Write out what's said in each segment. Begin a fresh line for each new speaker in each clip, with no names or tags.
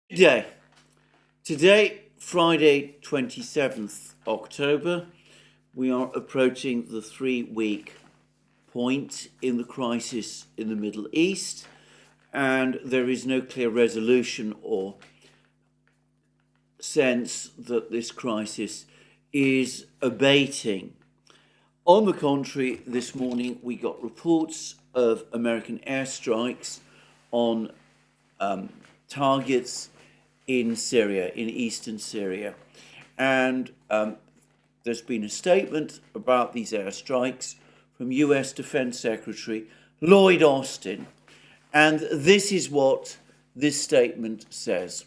Today, Friday, 27th October, we are approaching the 3-week point in the crisis in the Middle East, and there is no clear resolution or sense that this crisis is abating. On the contrary, this morning we got reports of American airstrikes on targets in Syria, in eastern Syria. And there's been a statement about these airstrikes from US Defense Secretary Lloyd Austin. And this is what this statement says.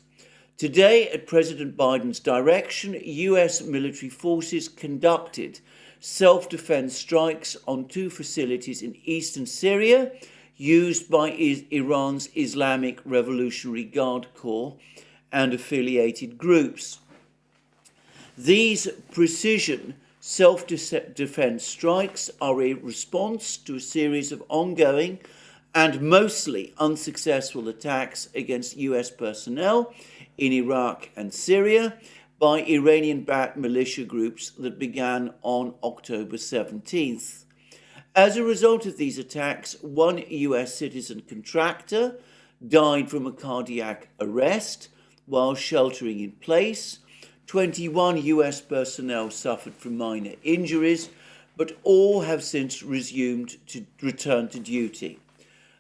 Today, at President Biden's direction, US military forces conducted self-defense strikes on 2 facilities in eastern Syria used by Iran's Islamic Revolutionary Guard Corps and affiliated groups. These precision self-defense strikes are a response to a series of ongoing and mostly unsuccessful attacks against US personnel in Iraq and Syria by Iranian-backed militia groups that began on October 17th. As a result of these attacks, 1 US citizen contractor died from a cardiac arrest while sheltering in place. 21 US personnel suffered from minor injuries, but all have since resumed to return to duty.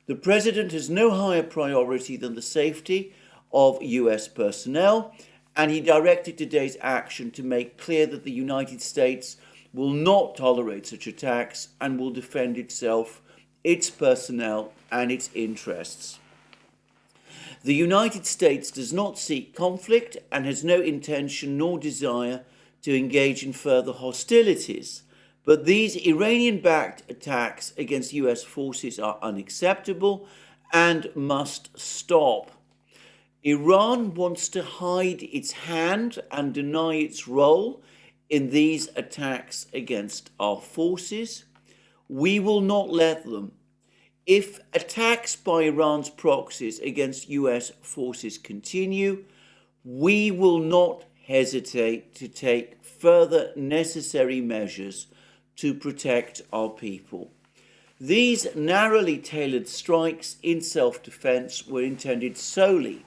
The president has no higher priority than the safety of US personnel, and he directed today's action to make clear that the United States will not tolerate such attacks and will defend itself, its personnel, and its interests. The United States does not seek conflict and has no intention nor desire to engage in further hostilities, but these Iranian-backed attacks against US forces are unacceptable and must stop. Iran wants to hide its hand and deny its role in these attacks against our forces. We will not let them. If attacks by Iran's proxies against US forces continue, we will not hesitate to take further necessary measures to protect our people. These narrowly tailored strikes in self-defense were intended solely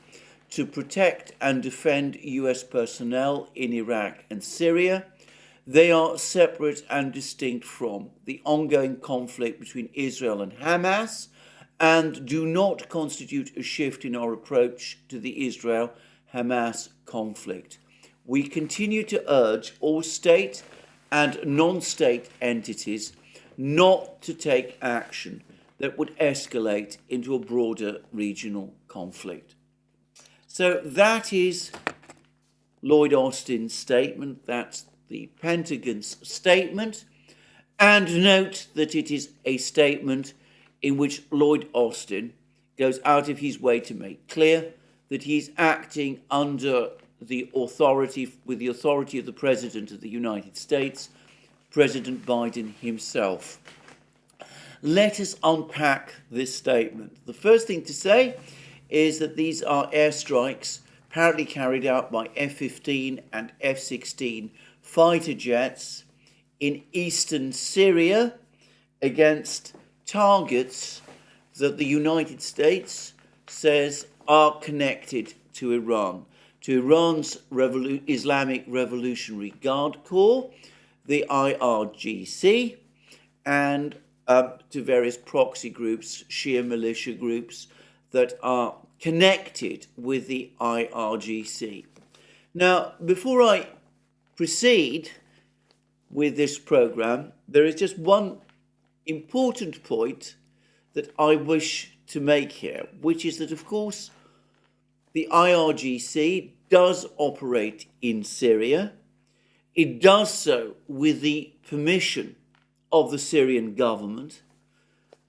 to protect and defend US personnel in Iraq and Syria. They are separate and distinct from the ongoing conflict between Israel and Hamas and do not constitute a shift in our approach to the Israel-Hamas conflict. We continue to urge all state and non-state entities not to take action that would escalate into a broader regional conflict. So that is Lloyd Austin's statement. That's the Pentagon's statement. And note that it is a statement in which Lloyd Austin goes out of his way to make clear that he's acting under the authority, with the authority of the President of the United States, President Biden himself. Let us unpack this statement. The first thing to say is that these are airstrikes apparently carried out by F-15 and F-16 fighter jets in eastern Syria against targets that the United States says are connected to Iran, to Iran's Islamic Revolutionary Guard Corps, the IRGC, and to various proxy groups, Shia militia groups that are connected with the IRGC. Now, before I proceed with this program, there is just one important point that I wish to make here, which is that, of course, the IRGC does operate in Syria. It does so with the permission of the Syrian government.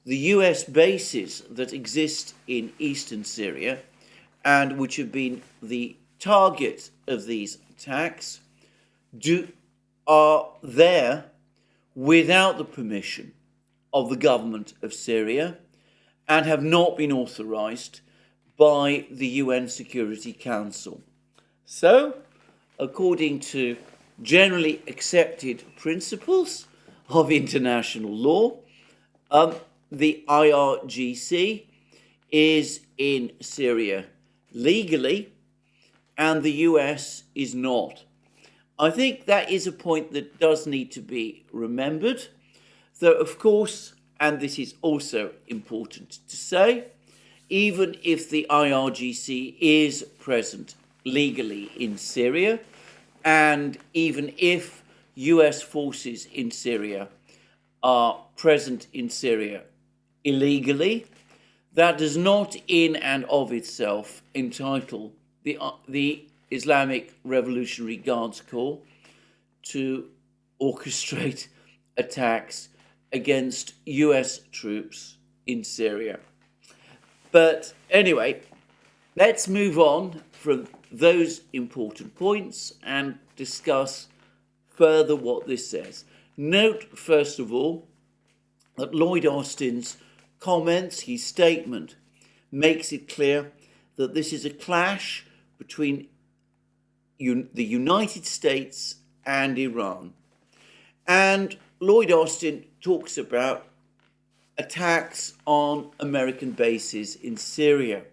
The US bases that exist in eastern Syria and which have been the target of these attacks are there without the permission of the government of Syria and have not been authorized by the UN Security Council. So, according to generally accepted principles of international law, the IRGC is in Syria legally, and the US is not. I think that is a point that does need to be remembered, though, of course, and this is also important to say, even if the IRGC is present legally in Syria, and even if US forces in Syria are present in Syria illegally, that does not in and of itself entitle the Islamic Revolutionary Guards Corps to orchestrate attacks against US troops in Syria. But anyway, let's move on from those important points and discuss further what this says. Note, first of all, that Lloyd Austin's comments, his statement, makes it clear that this is a clash between the United States and Iran. And Lloyd Austin talks about attacks on American bases in Syria.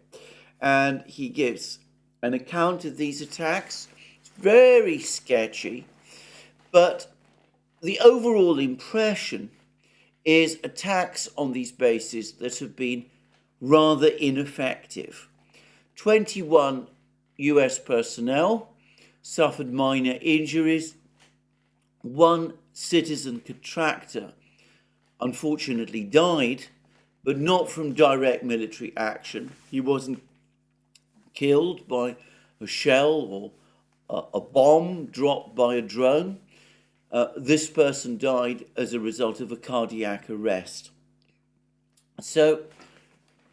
And he gives an account of these attacks. It's very sketchy, but the overall impression is attacks on these bases that have been rather ineffective. 21 US personnel suffered minor injuries. One citizen contractor unfortunately died, but not from direct military action. He wasn't killed by a shell or a bomb dropped by a drone. This person died as a result of a cardiac arrest. So,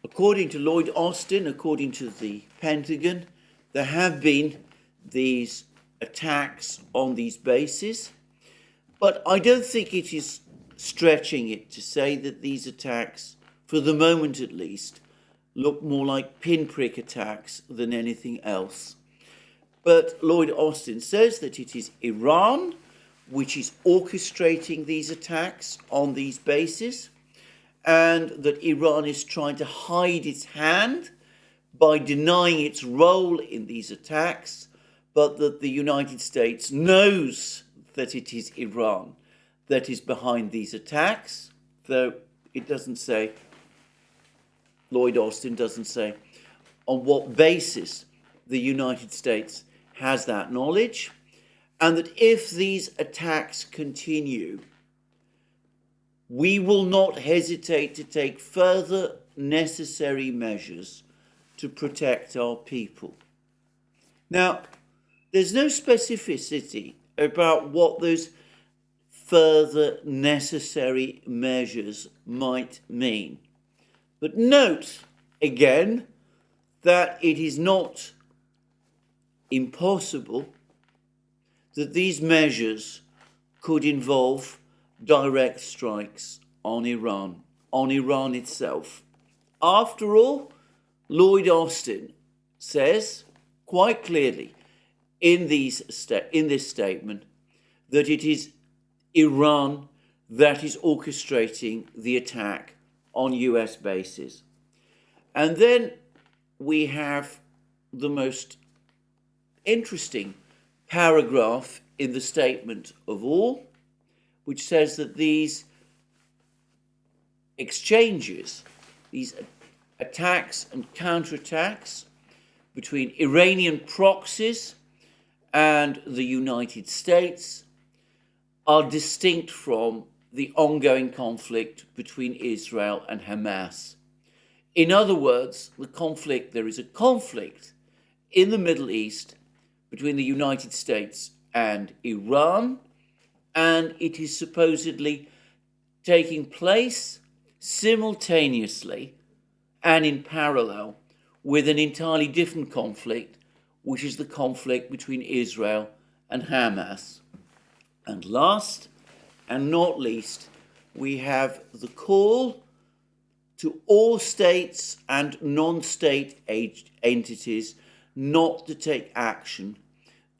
according to Lloyd Austin, according to the Pentagon, there have been these attacks on these bases, but I don't think it is stretching it to say that these attacks, for the moment at least, look more like pinprick attacks than anything else. But Lloyd Austin says that it is Iran which is orchestrating these attacks on these bases, and that Iran is trying to hide its hand by denying its role in these attacks, but that the United States knows that it is Iran that is behind these attacks, though it doesn't say, Lloyd Austin doesn't say on what basis the United States has that knowledge, and that if these attacks continue, we will not hesitate to take further necessary measures to protect our people. Now, there's no specificity about what those further necessary measures might mean. But note, again, that it is not impossible that these measures could involve direct strikes on Iran itself. After all, Lloyd Austin says quite clearly in this statement that it is Iran that is orchestrating the attack on US bases. And then we have the most interesting paragraph in the statement of all, which says that these exchanges, these attacks and counterattacks between Iranian proxies and the United States are distinct from the ongoing conflict between Israel and Hamas. In other words, there is a conflict in the Middle East between the United States and Iran, and it is supposedly taking place simultaneously and in parallel with an entirely different conflict, which is the conflict between Israel and Hamas. And last and not least, we have the call to all states and non-state entities not to take action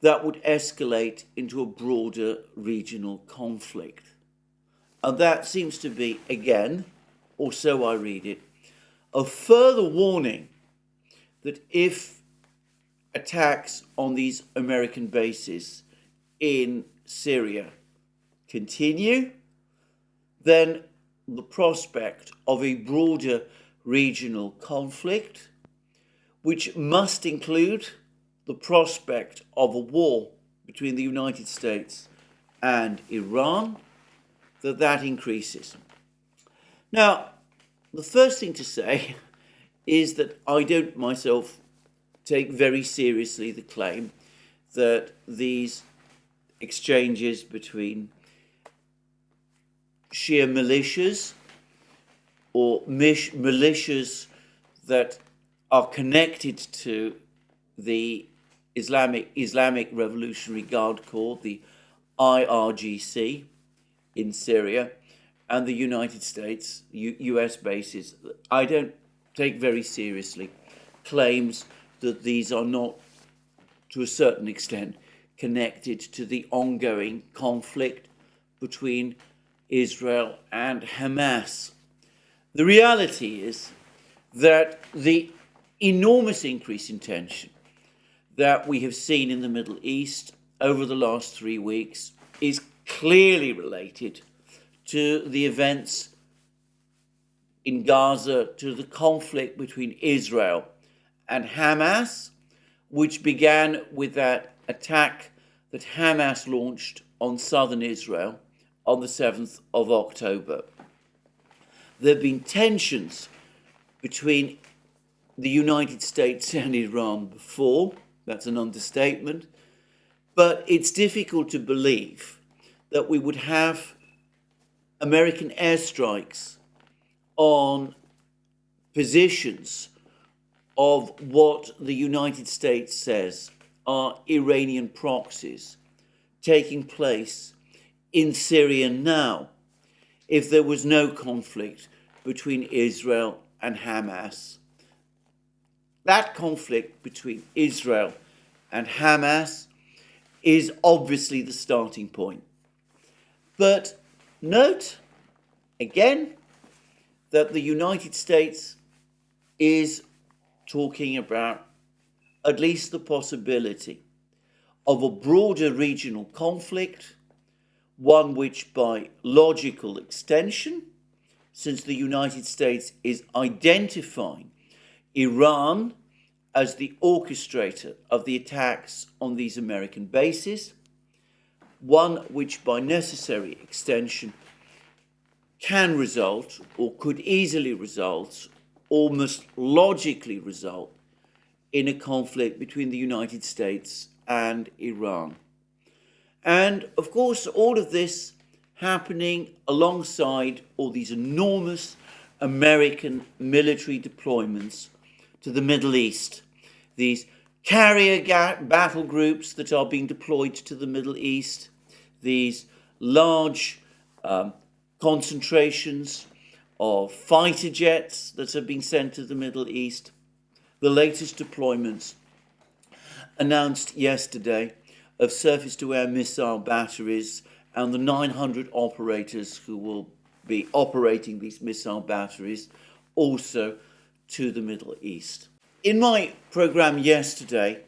that would escalate into a broader regional conflict. And that seems to be, again, or so I read it, a further warning that if attacks on these American bases in Syria continue, then the prospect of a broader regional conflict, which must include the prospect of a war between the United States and Iran, that increases. Now, the first thing to say is that I don't myself take very seriously the claim that these exchanges between Shia militias or militias that are connected to the Islamic Revolutionary Guard Corps, the IRGC in Syria, and the United States, US bases. I don't take very seriously claims that these are not, to a certain extent, connected to the ongoing conflict between Israel and Hamas. The reality is that the enormous increase in tension that we have seen in the Middle East over the last 3 weeks is clearly related to the events in Gaza, to the conflict between Israel and Hamas, which began with that attack that Hamas launched on southern Israel on the 7th of October. There have been tensions between the United States and Iran before. That's an understatement. But it's difficult to believe that we would have American airstrikes on positions of what the United States says are Iranian proxies taking place in Syria now, if there was no conflict between Israel and Hamas. That conflict between Israel and Hamas is obviously the starting point. But note, again, that the United States is talking about at least the possibility of a broader regional conflict, one which by logical extension, since the United States is identifying Iran as the orchestrator of the attacks on these American bases, one which by necessary extension can result, or could easily result, almost logically result, in a conflict between the United States and Iran. And of course, all of this happening alongside all these enormous American military deployments to the Middle East, these carrier battle groups that are being deployed to the Middle East, these large concentrations of fighter jets that have been sent to the Middle East, the latest deployments announced yesterday of surface-to-air missile batteries and the 900 operators who will be operating these missile batteries also to the Middle East. In my program yesterday,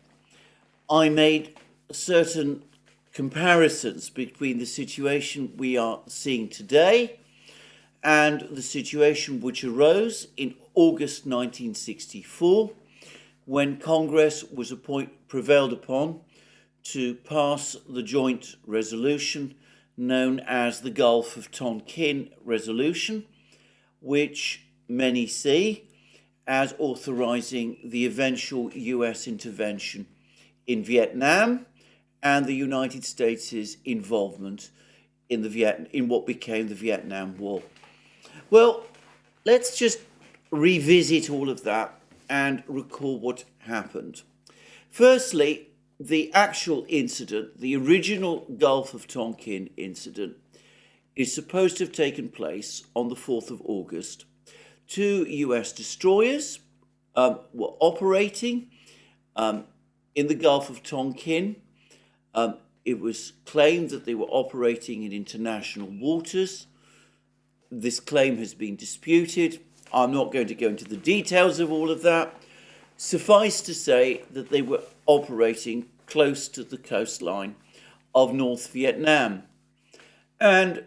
I made certain comparisons between the situation we are seeing today and the situation which arose in August 1964 when Congress was prevailed upon to pass the joint resolution known as the Gulf of Tonkin Resolution, which many see as authorizing the eventual US intervention in Vietnam and the United States' involvement in what became the Vietnam War. Well, let's just revisit all of that and recall what happened. Firstly, the actual incident, the original Gulf of Tonkin incident, is supposed to have taken place on the 4th of August. 2 US destroyers were operating in the Gulf of Tonkin. It was claimed that they were operating in international waters. This claim has been disputed. I'm not going to go into the details of all of that. Suffice to say that they were operating close to the coastline of North Vietnam. And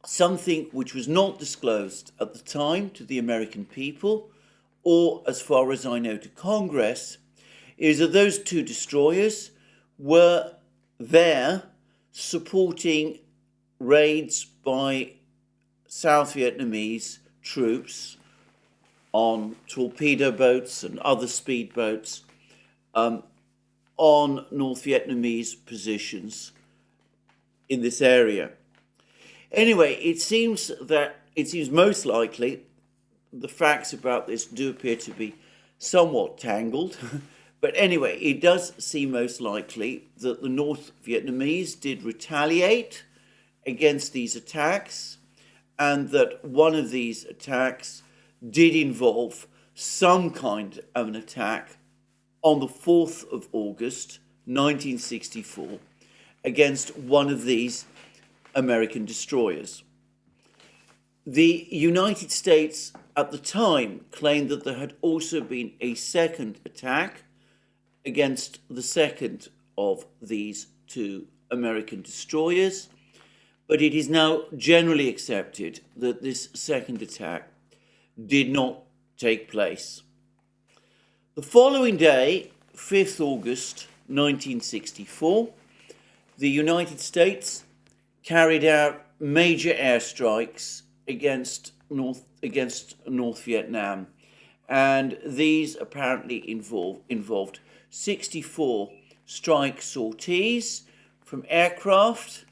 something which was not disclosed at the time to the American people, or as far as I know to Congress, is that those 2 destroyers were there supporting raids by South Vietnamese troops on torpedo boats and other speedboats on North Vietnamese positions in this area. Anyway, it seems most likely the facts about this do appear to be somewhat tangled. But anyway, it does seem most likely that the North Vietnamese did retaliate against these attacks, and that one of these attacks did involve some kind of an attack on the 4th of August, 1964, against one of these American destroyers. The United States at the time claimed that there had also been a second attack against the second of these 2 American destroyers, but it is now generally accepted that this second attack did not take place. The following day, 5th August 1964, the United States carried out major airstrikes against North Vietnam, and these apparently involved 64 strike sorties from aircraft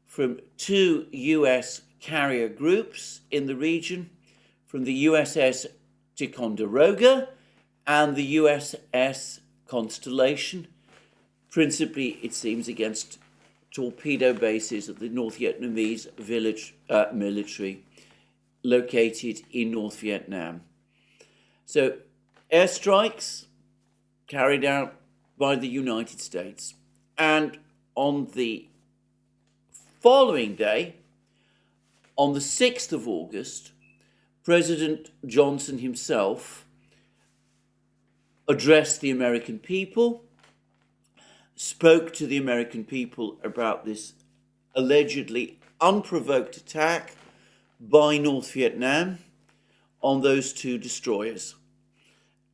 from 2 US carrier groups in the region, from the USS Ticonderoga and the USS Constellation, principally, it seems, against torpedo bases of the North Vietnamese military located in North Vietnam. So, airstrikes carried out by the United States. And on the following day, on the 6th of August, President Johnson himself addressed the American people, spoke to the American people about this allegedly unprovoked attack by North Vietnam on those 2 destroyers.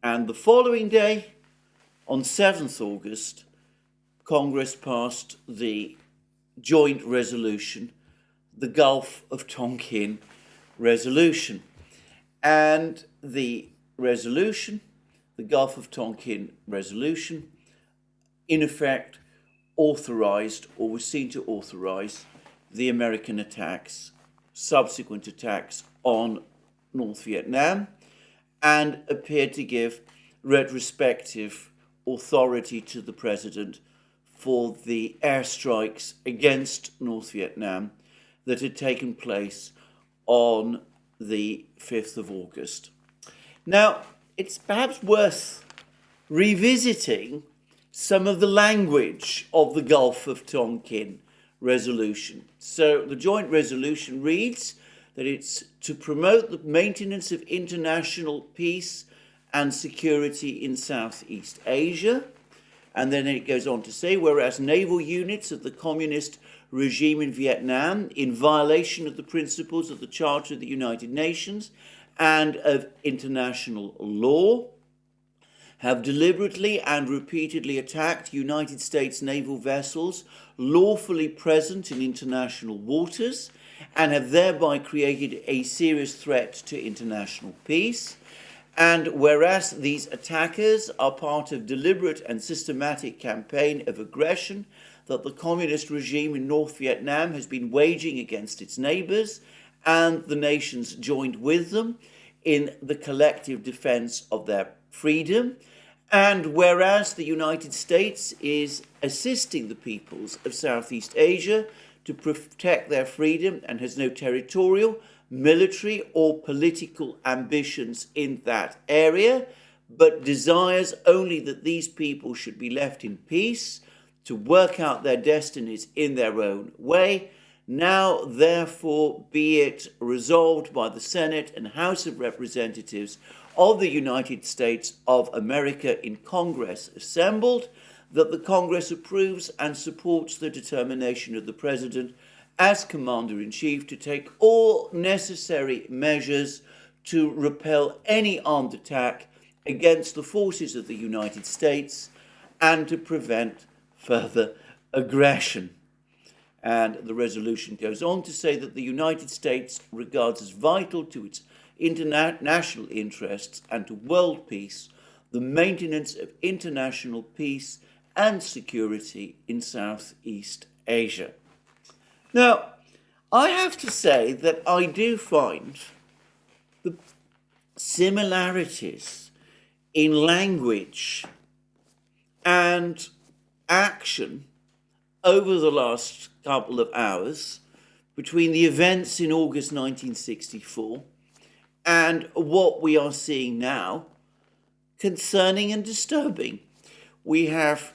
And the following day, on 7th August, Congress passed the joint resolution, the Gulf of Tonkin resolution. And the resolution, the Gulf of Tonkin resolution, in effect authorized, or was seen to authorize, the American attacks, subsequent attacks on North Vietnam, and appeared to give retrospective authority to the president for the airstrikes against North Vietnam that had taken place on the 5th of August. Now, it's perhaps worth revisiting some of the language of the Gulf of Tonkin resolution. So the joint resolution reads that it's to promote the maintenance of international peace and security in Southeast Asia. And then it goes on to say, whereas naval units of the communist regime in Vietnam, in violation of the principles of the Charter of the United Nations and of international law, have deliberately and repeatedly attacked United States naval vessels lawfully present in international waters and have thereby created a serious threat to international peace. And whereas these attackers are part of deliberate and systematic campaign of aggression that the communist regime in North Vietnam has been waging against its neighbors and the nations joined with them in the collective defense of their freedom. And whereas the United States is assisting the peoples of Southeast Asia to protect their freedom and has no territorial, military or political ambitions in that area, but desires only that these people should be left in peace to work out their destinies in their own way. Now, therefore, be it resolved by the Senate and House of Representatives of the United States of America in Congress assembled, that the Congress approves and supports the determination of the President as Commander-in-Chief to take all necessary measures to repel any armed attack against the forces of the United States and to prevent further aggression. And the resolution goes on to say that the United States regards as vital to its international interests and to world peace the maintenance of international peace and security in Southeast Asia. Now, I have to say that I do find the similarities in language and action over the last couple of hours between the events in August 1964 and what we are seeing now concerning and disturbing. We have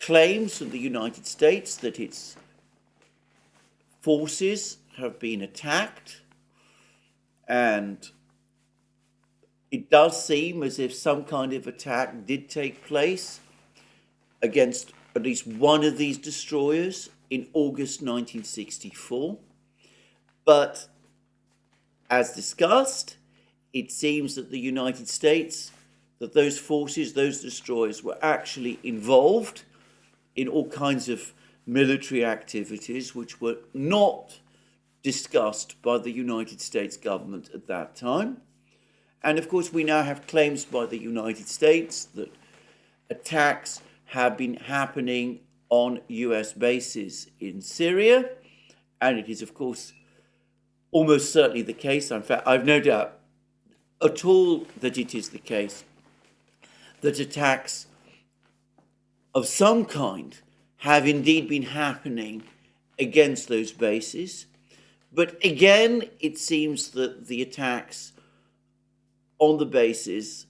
claims from the United States that its forces have been attacked, and it does seem as if some kind of attack did take place against at least one of these destroyers in August 1964. But as discussed, it seems that the United States, that those forces, those destroyers, were actually involved in all kinds of military activities which were not discussed by the United States government at that time. And of course, we now have claims by the United States that attacks have been happening on US bases in Syria. And it is, of course, almost certainly the case. In fact, I've no doubt at all that it is the case that attacks of some kind have indeed been happening against those bases. But again, it seems that the attacks on the bases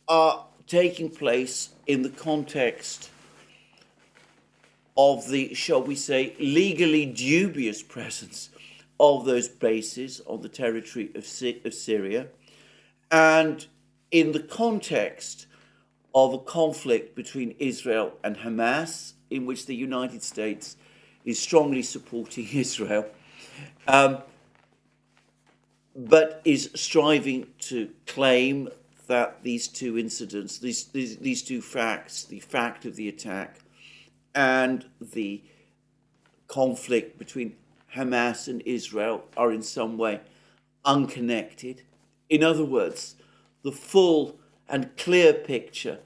are taking place in the context of the, shall we say, legally dubious presence of those bases on the territory of Syria, and in the context of a conflict between Israel and Hamas, in which the United States is strongly supporting Israel, but is striving to claim that these two incidents, these two facts, the fact of the attack and the conflict between Hamas and Israel, are in some way unconnected. In other words, the full and clear picture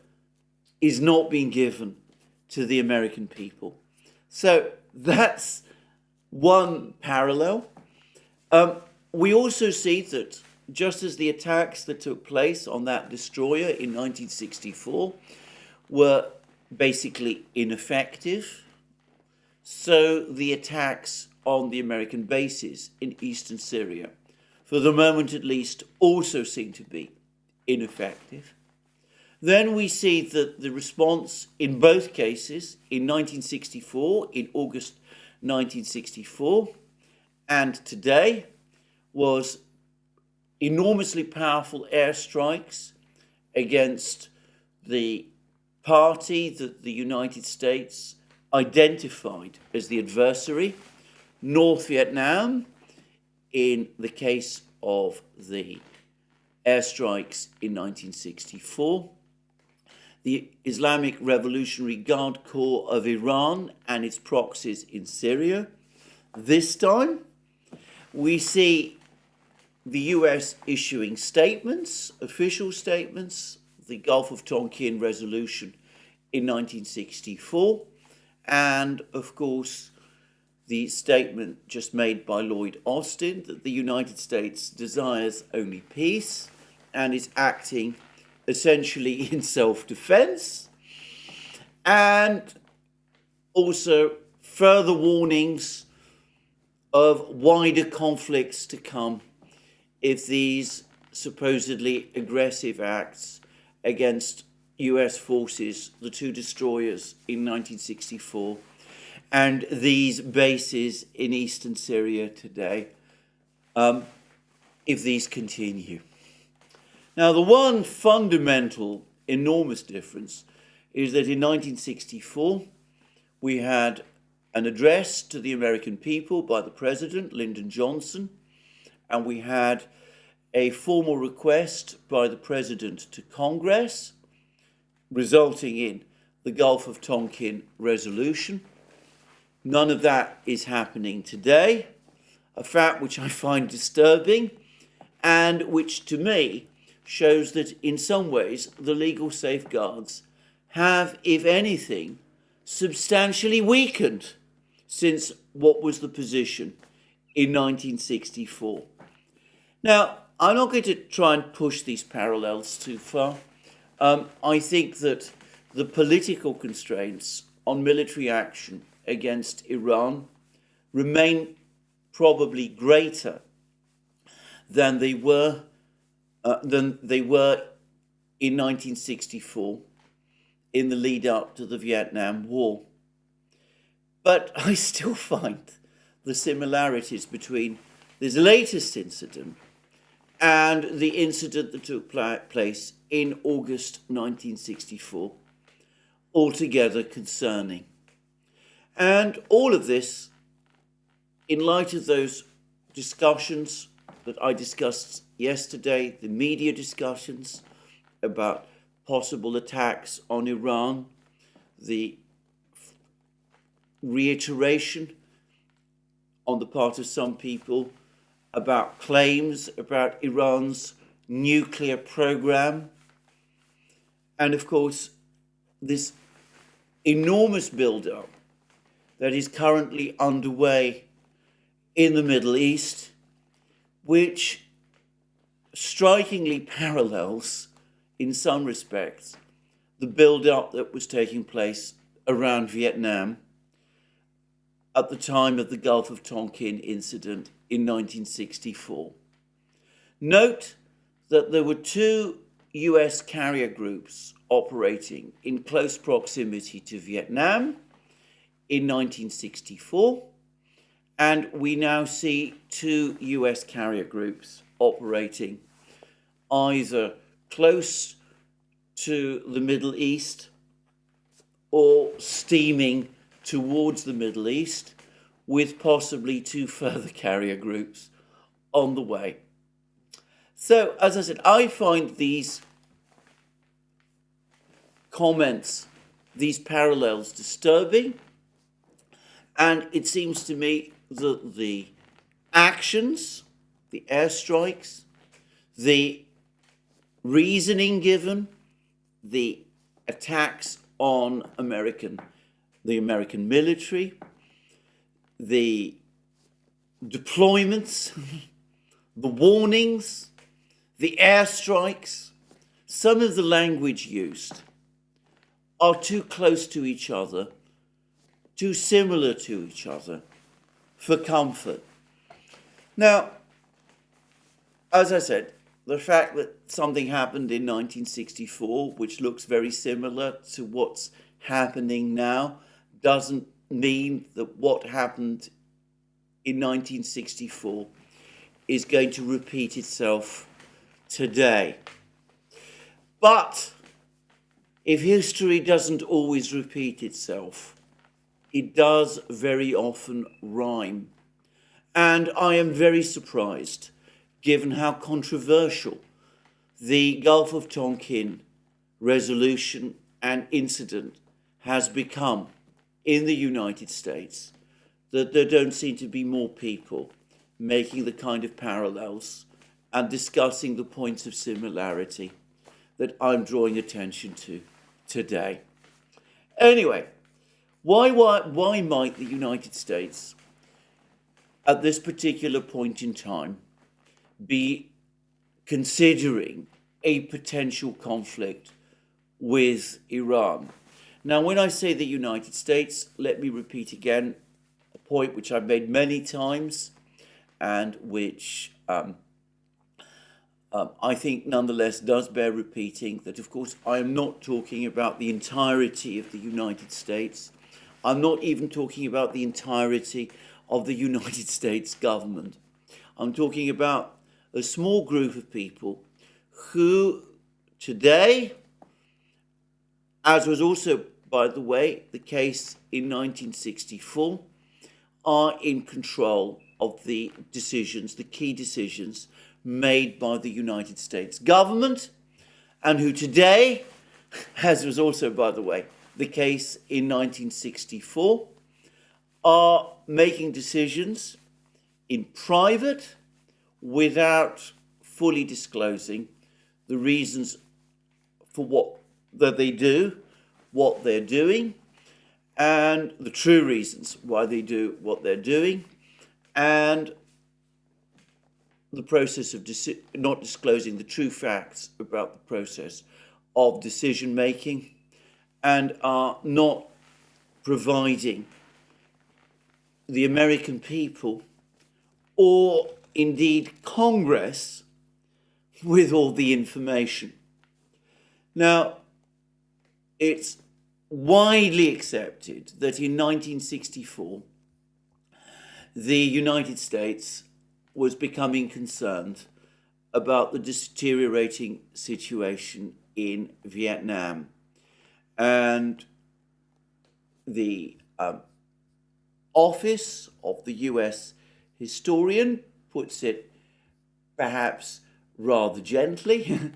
is not being given to the American people. So that's one parallel. We also see that just as the attacks that took place on that destroyer in 1964 were basically ineffective, so the attacks on the American bases in eastern Syria, for the moment at least, also seem to be ineffective. Then we see that the response in both cases, in 1964, in August 1964, and today, was enormously powerful airstrikes against the party that the United States identified as the adversary, North Vietnam, in the case of the airstrikes in 1964, the Islamic Revolutionary Guard Corps of Iran and its proxies in Syria. This time, we see the US issuing statements, official statements, the Gulf of Tonkin resolution in 1964, and of course the statement just made by Lloyd Austin that the United States desires only peace and is acting essentially in self-defense, and also further warnings of wider conflicts to come if these supposedly aggressive acts against US forces, the two destroyers in 1964, and these bases in eastern Syria today, if these continue. Now, the one fundamental, enormous difference is that in 1964, we had an address to the American people by the President, Lyndon Johnson, and we had a formal request by the President to Congress, resulting in the Gulf of Tonkin resolution. None of that is happening today, a fact which I find disturbing and which to me shows that in some ways the legal safeguards have, if anything, substantially weakened since what was the position in 1964. Now, I'm not going to try and push these parallels too far. I think that the political constraints on military action against Iran remain probably greater than they were in 1964 in the lead up to the Vietnam War. But I still find the similarities between this latest incident and the incident that took place in August 1964 altogether concerning. And all of this, in light of those discussions that I discussed yesterday, the media discussions about possible attacks on Iran, the reiteration on the part of some people about claims about Iran's nuclear program, and of course this enormous build-up that is currently underway in the Middle East, which strikingly parallels, in some respects, the build-up that was taking place around Vietnam at the time of the Gulf of Tonkin incident in 1964. Note that there were two US carrier groups operating in close proximity to Vietnam in 1964, and we now see two US carrier groups operating either close to the Middle East or steaming towards the Middle East, with possibly two further carrier groups on the way. So, as I said, I find these comments, these parallels disturbing, and it seems to me that the actions, the airstrikes, the reasoning given, the attacks on the American military, the deployments, the warnings, the airstrikes, some of the language used are too close to each other, too similar to each other for comfort. Now, as I said, the fact that something happened in 1964, which looks very similar to what's happening now, doesn't mean that what happened in 1964 is going to repeat itself today. But if history doesn't always repeat itself, it does very often rhyme. And I am very surprised, given how controversial the Gulf of Tonkin resolution and incident has become in the United States, that there don't seem to be more people making the kind of parallels and discussing the points of similarity that I'm drawing attention to today. Anyway, why might the United States, at this particular point in time, be considering a potential conflict with Iran? Now, when I say the United States, let me repeat again a point which I've made many times and which I think nonetheless does bear repeating, that of course I am not talking about the entirety of the United States. I'm not even talking about the entirety of the United States government. I'm talking about a small group of people who today, as was also, by the way, the case in 1964, are in control of the decisions, the key decisions made by the United States government, and who today, as was also, by the way, the case in 1964, are making decisions in private without fully disclosing the reasons for what that they do, what they're doing, and the true reasons why they do what they're doing, and the process of not disclosing the true facts about the process of decision making, and are not providing the American people or indeed Congress with all the information. Now, it's widely accepted that in 1964, the United States was becoming concerned about the deteriorating situation in Vietnam. And the office of the US historian puts it perhaps rather gently,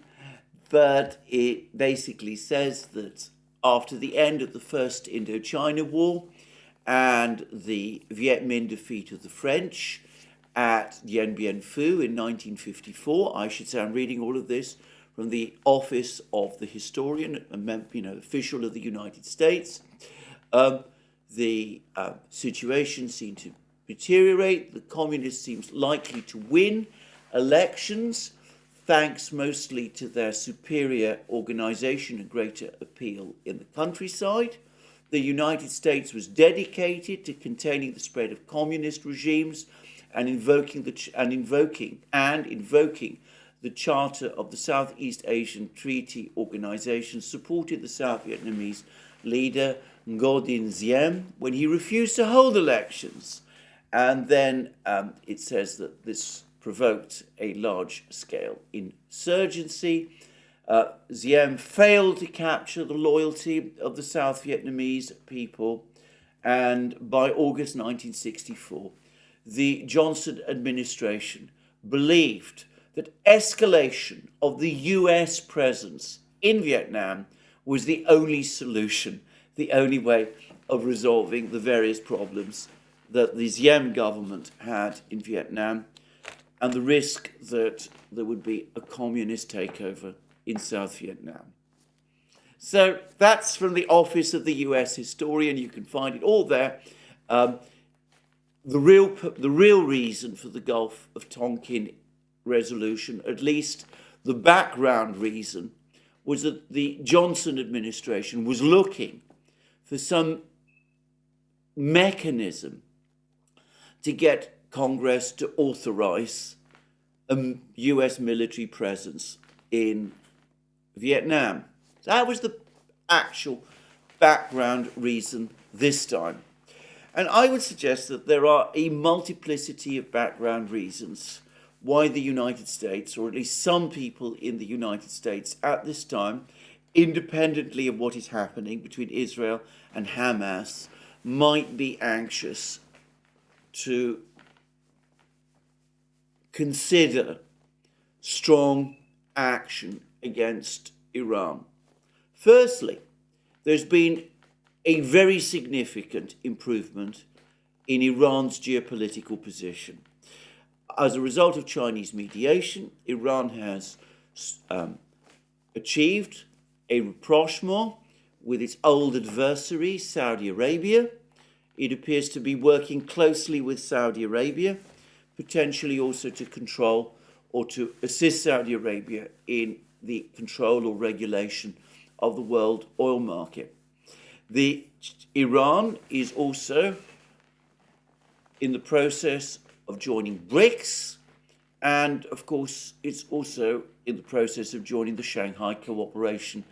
but it basically says that after the end of the First Indochina War and the Viet Minh defeat of the French at Dien Bien Phu in 1954, I should say I'm reading all of this from the office of the historian, official of the United States, the situation seemed to deteriorate. The communists seemed likely to win elections, thanks mostly to their superior organization and greater appeal in the countryside. The United States was dedicated to containing the spread of communist regimes and invoking the Charter of the Southeast Asian Treaty Organization, supported the South Vietnamese leader Ngo Dinh Diem when he refused to hold elections. And then it says that this provoked a large-scale insurgency. Diem failed to capture the loyalty of the South Vietnamese people, and by August 1964, the Johnson administration believed that escalation of the US presence in Vietnam was the only solution, the only way of resolving the various problems that the Diem government had in Vietnam, and the risk that there would be a communist takeover in South Vietnam. So that's from the office of the US historian. You can find it all there. The real reason for the Gulf of Tonkin resolution, at least the background reason, was that the Johnson administration was looking for some mechanism to get Congress to authorize a US military presence in Vietnam. So that was the actual background reason this time. And I would suggest that there are a multiplicity of background reasons why the United States, or at least some people in the United States at this time, independently of what is happening between Israel and Hamas, might be anxious to consider strong action against Iran. Firstly, there's been a very significant improvement in Iran's geopolitical position. As a result of Chinese mediation, Iran has achieved a rapprochement with its old adversary, Saudi Arabia. It appears to be working closely with Saudi Arabia, potentially also to control or to assist Saudi Arabia in the control or regulation of the world oil market. Iran is also in the process of joining BRICS, and of course it's also in the process of joining the Shanghai Cooperation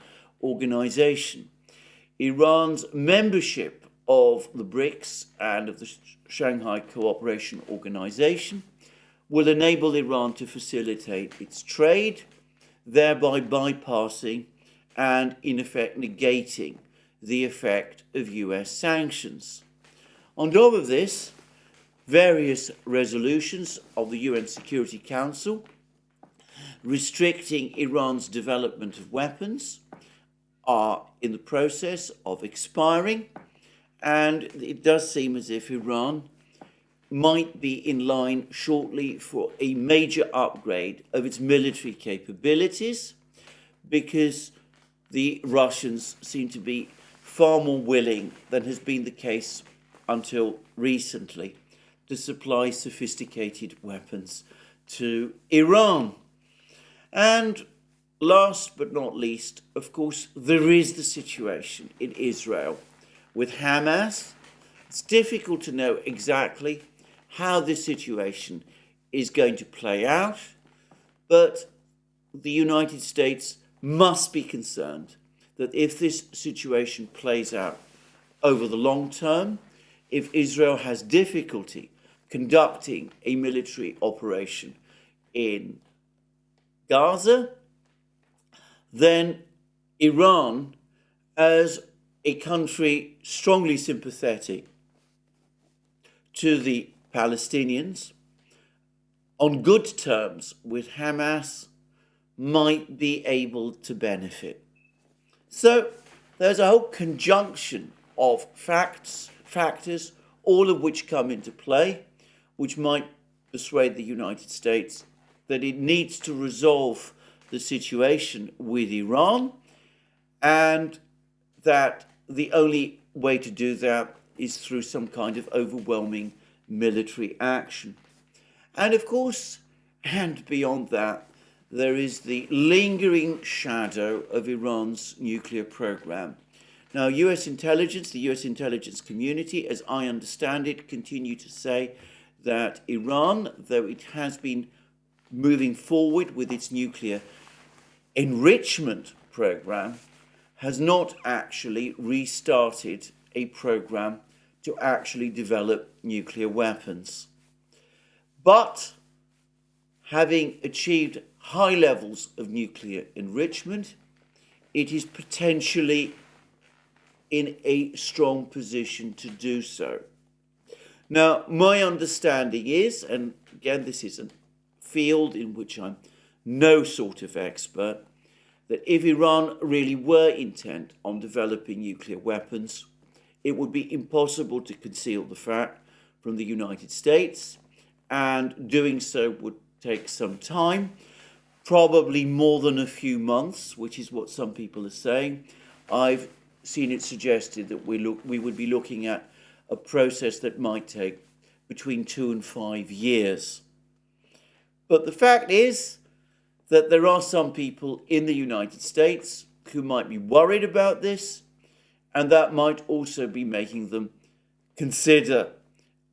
Organization. Iran's membership of the BRICS and of the Shanghai Cooperation Organization will enable Iran to facilitate its trade, thereby bypassing and in effect negating the effect of US sanctions. On top of this, various resolutions of the UN Security Council restricting Iran's development of weapons are in the process of expiring, and it does seem as if Iran might be in line shortly for a major upgrade of its military capabilities, because the Russians seem to be far more willing than has been the case until recently to supply sophisticated weapons to Iran. And last but not least, of course, there is the situation in Israel with Hamas. It's difficult to know exactly how this situation is going to play out, but the United States must be concerned that if this situation plays out over the long term, if Israel has difficulty conducting a military operation in Gaza, then Iran, as a country strongly sympathetic to the Palestinians, on good terms with Hamas, might be able to benefit. So there's a whole conjunction of factors, all of which come into play, which might persuade the United States that it needs to resolve the situation with Iran, and that the only way to do that is through some kind of overwhelming military action. And of course, and beyond that, there is the lingering shadow of Iran's nuclear program. Now, the US intelligence community, as I understand it, continue to say that Iran, though it has been moving forward with its nuclear enrichment program, has not actually restarted a program to actually develop nuclear weapons. But having achieved high levels of nuclear enrichment, it is potentially in a strong position to do so. Now, my understanding is, and again, this is a field in which I'm no sort of expert, that if Iran really were intent on developing nuclear weapons, it would be impossible to conceal the fact from the United States, and doing so would take some time, probably more than a few months, which is what some people are saying. I've seen it suggested that we would be looking at a process that might take between 2 and 5 years. But the fact is that there are some people in the United States who might be worried about this, and that might also be making them consider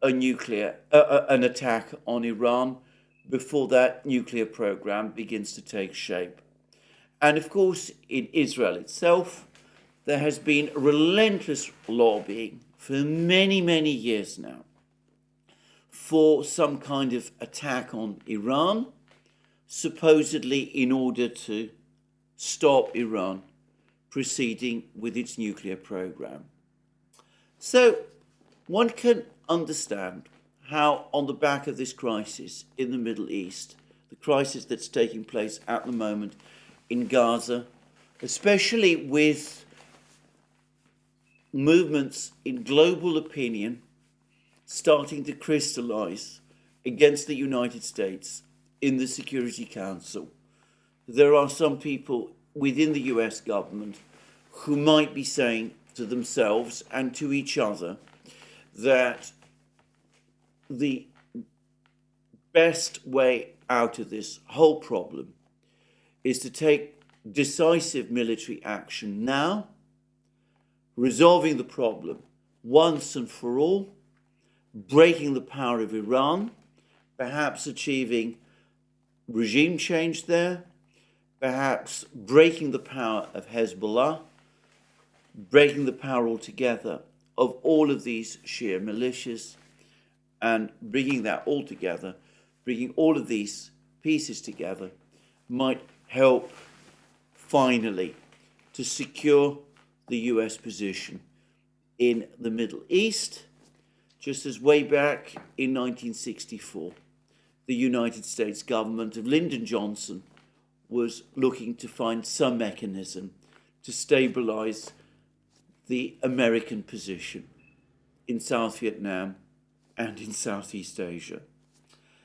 an attack on Iran before that nuclear program begins to take shape. And of course, in Israel itself, there has been relentless lobbying for many, many years now for some kind of attack on Iran, supposedly in order to stop Iran proceeding with its nuclear program. So one can understand how, on the back of this crisis in the Middle East, the crisis that's taking place at the moment in Gaza, especially with movements in global opinion starting to crystallize against the United States in the Security Council, there are some people within the US government who might be saying to themselves and to each other that the best way out of this whole problem is to take decisive military action now, resolving the problem once and for all, breaking the power of Iran, perhaps achieving regime change there, perhaps breaking the power of Hezbollah, breaking the power altogether of all of these Shia militias, and bringing that all together, bringing all of these pieces together, might help finally to secure the US position in the Middle East, just as way back in 1964, the United States government of Lyndon Johnson was looking to find some mechanism to stabilize the American position in South Vietnam and in Southeast Asia.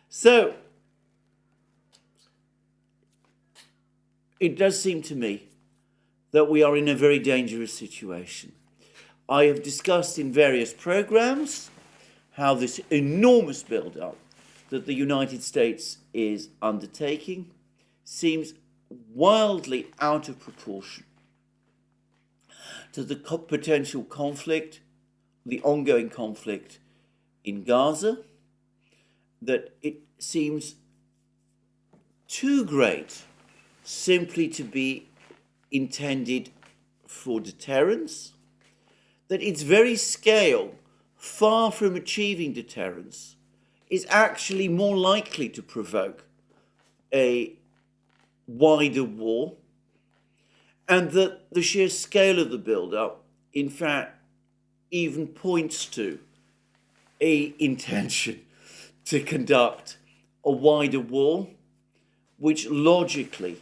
So, it does seem to me that we are in a very dangerous situation. I have discussed in various programs how this enormous build-up that the United States is undertaking seems wildly out of proportion to the potential conflict, the ongoing conflict in Gaza, that it seems too great simply to be intended for deterrence, that its very scale, far from achieving deterrence, is actually more likely to provoke a wider war, and that the sheer scale of the build-up, in fact, even points to an intention to conduct a wider war, which logically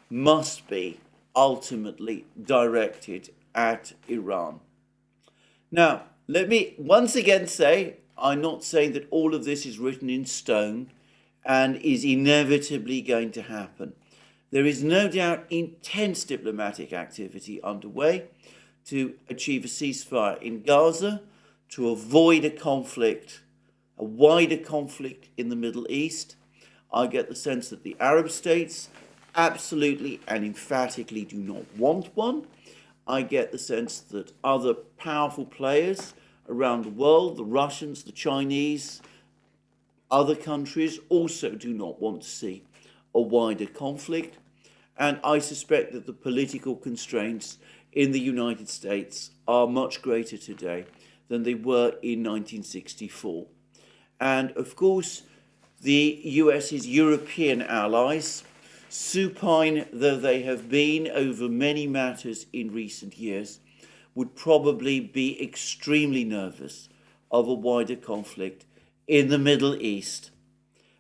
must be ultimately directed at Iran. Now, let me once again say, I'm not saying that all of this is written in stone and is inevitably going to happen. There is no doubt intense diplomatic activity underway to achieve a ceasefire in Gaza, to avoid a conflict, a wider conflict in the Middle East. I get the sense that the Arab states absolutely and emphatically do not want one. I get the sense that other powerful players around the world, the Russians, the Chinese, other countries also do not want to see a wider conflict. And I suspect that the political constraints in the United States are much greater today than they were in 1964. And of course, the US's European allies, supine though they have been over many matters in recent years, would probably be extremely nervous of a wider conflict in the Middle East.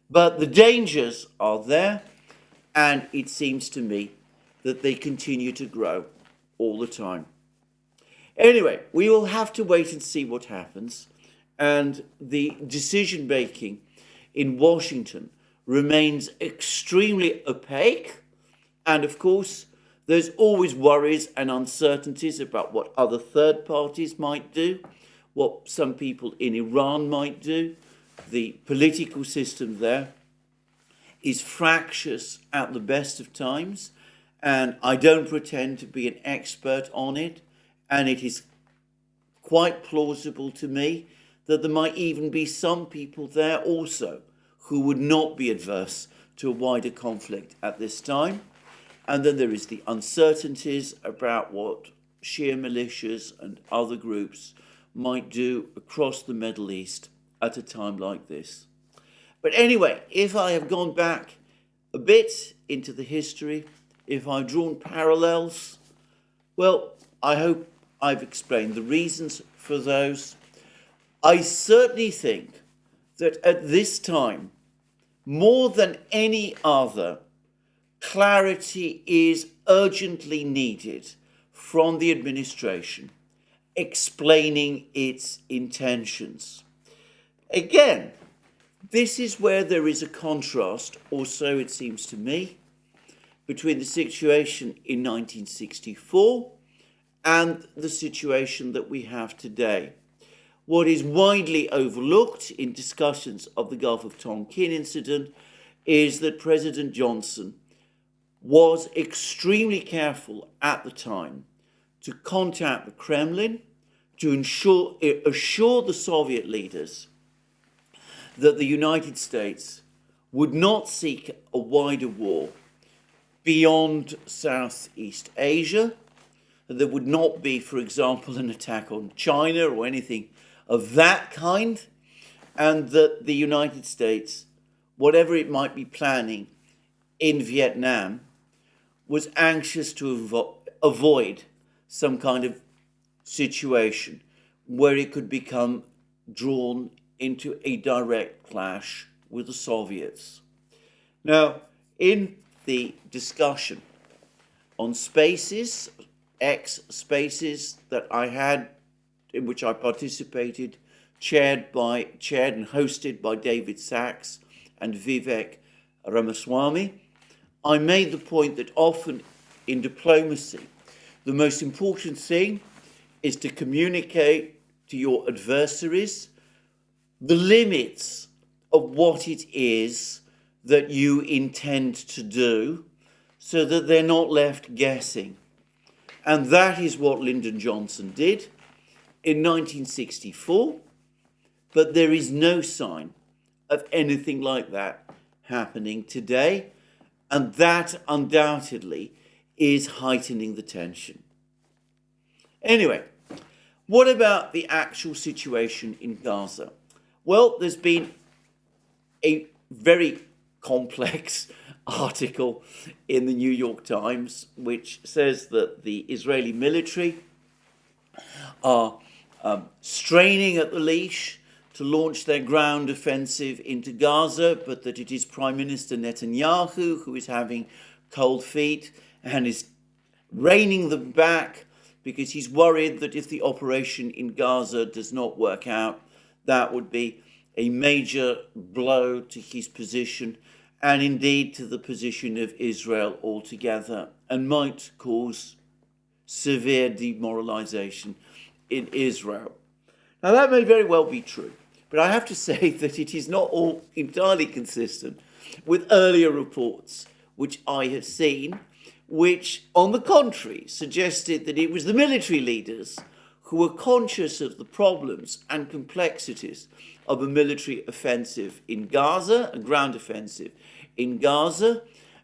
But the dangers are there, and it seems to me that they continue to grow all the time. Anyway, we will have to wait and see what happens, and the decision-making in Washington remains extremely opaque, and of course, there's always worries and uncertainties about what other third parties might do, what some people in Iran might do. The political system there is fractious at the best of times, and I don't pretend to be an expert on it, and it is quite plausible to me that there might even be some people there also who would not be adverse to a wider conflict at this time. And then there is the uncertainties about what Shia militias and other groups might do across the Middle East at a time like this. But anyway, if I have gone back a bit into the history, if I've drawn parallels, well, I hope I've explained the reasons for those. I certainly think that at this time, more than any other, clarity is urgently needed from the administration, explaining its intentions. Again, this is where there is a contrast, or so it seems to me, between the situation in 1964 and the situation that we have today. What is widely overlooked in discussions of the Gulf of Tonkin incident is that President Johnson was extremely careful at the time to contact the Kremlin to assure the Soviet leaders that the United States would not seek a wider war beyond Southeast Asia. There would not be, for example, an attack on China or anything of that kind, and that the United States, whatever it might be planning in Vietnam, was anxious to avoid some kind of situation where it could become drawn into a direct clash with the Soviets. Now, in the discussion on Spaces, X Spaces, that I had, in which I participated, chaired and hosted by David Sachs and Vivek Ramaswamy, I made the point that often in diplomacy, the most important thing is to communicate to your adversaries the limits of what it is that you intend to do, so that they're not left guessing. And that is what Lyndon Johnson did in 1964, but there is no sign of anything like that happening today, and that undoubtedly is heightening the tension. Anyway, what about the actual situation in Gaza? Well, there's been a very complex article in the New York Times which says that the Israeli military are straining at the leash to launch their ground offensive into Gaza, but that it is Prime Minister Netanyahu who is having cold feet and is reining them back because he's worried that if the operation in Gaza does not work out, that would be a major blow to his position and indeed to the position of Israel altogether, and might cause severe demoralization in Israel. Now, that may very well be true, but I have to say that it is not all entirely consistent with earlier reports which I have seen, which, on the contrary, suggested that it was the military leaders who were conscious of the problems and complexities of a military offensive in Gaza, a ground offensive in Gaza,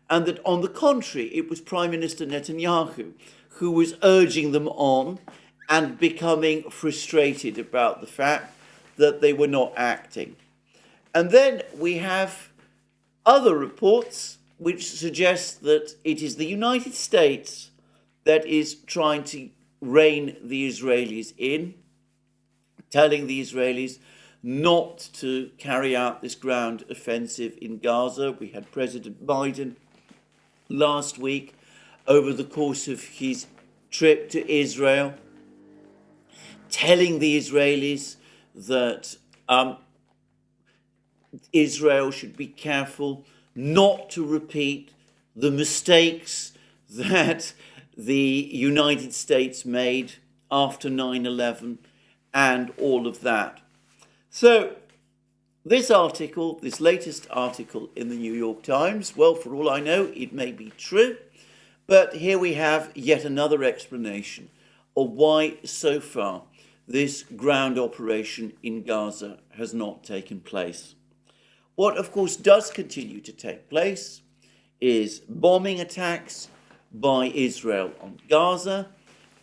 and that, on the contrary, it was Prime Minister Netanyahu who was urging them on and becoming frustrated about the fact that they were not acting. And then we have other reports which suggest that it is the United States that is trying to rein the Israelis in, telling the Israelis not to carry out this ground offensive in Gaza. We had President Biden last week, over the course of his trip to Israel, telling the Israelis that Israel should be careful not to repeat the mistakes that the United States made after 9/11 and all of that. So this article, this latest article in the New York Times, well, for all I know, it may be true, but here we have yet another explanation of why so far this ground operation in Gaza has not taken place. What, of course, does continue to take place is bombing attacks by Israel on Gaza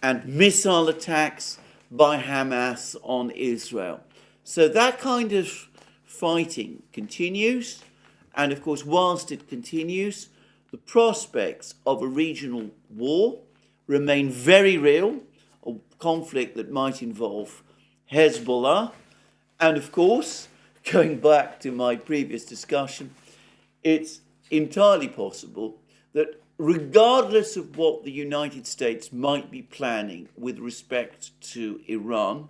and missile attacks by Hamas on Israel. So that kind of fighting continues, and of course, whilst it continues, the prospects of a regional war remain very real, a conflict that might involve Hezbollah, and of course, going back to my previous discussion, it's entirely possible that regardless of what the United States might be planning with respect to Iran,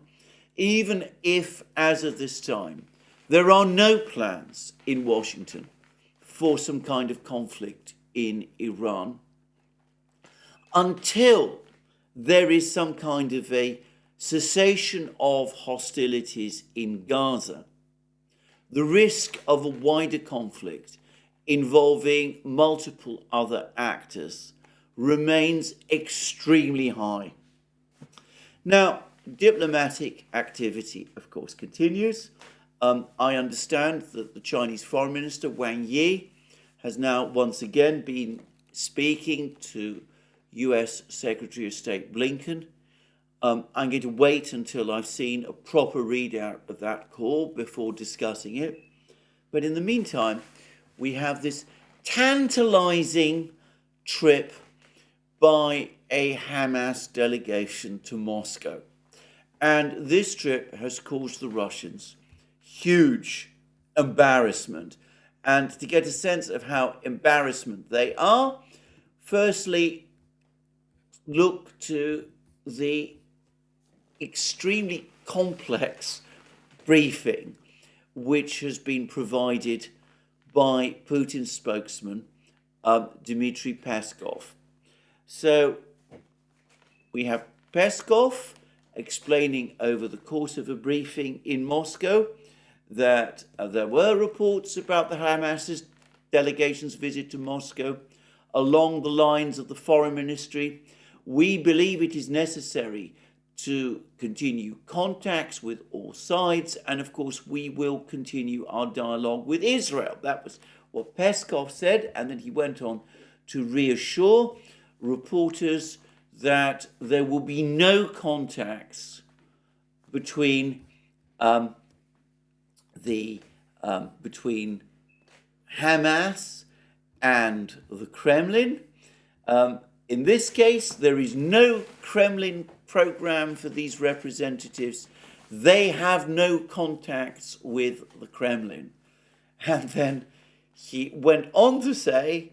even if, as of this time, there are no plans in Washington for some kind of conflict in Iran, until there is some kind of a cessation of hostilities in Gaza, the risk of a wider conflict involving multiple other actors remains extremely high. Now, diplomatic activity, of course, continues, I understand that the Chinese Foreign Minister Wang Yi has now once again been speaking to US Secretary of State Blinken. I'm going to wait until I've seen a proper readout of that call before discussing it. But in the meantime, we have this tantalizing trip by a Hamas delegation to Moscow. And this trip has caused the Russians huge embarrassment. And to get a sense of how embarrassed they are, firstly, look to the extremely complex briefing which has been provided by Putin's spokesman, Dmitry Peskov. So we have Peskov explaining over the course of a briefing in Moscow that there were reports about the Hamas's delegation's visit to Moscow along the lines of the foreign ministry. We believe it is necessary to continue contacts with all sides, and of course we will continue our dialogue with Israel. That was what Peskov said, and then he went on to reassure reporters that there will be no contacts between between Hamas and the Kremlin. In this case, there is no Kremlin program for these representatives. They have no contacts with the Kremlin. And then he went on to say,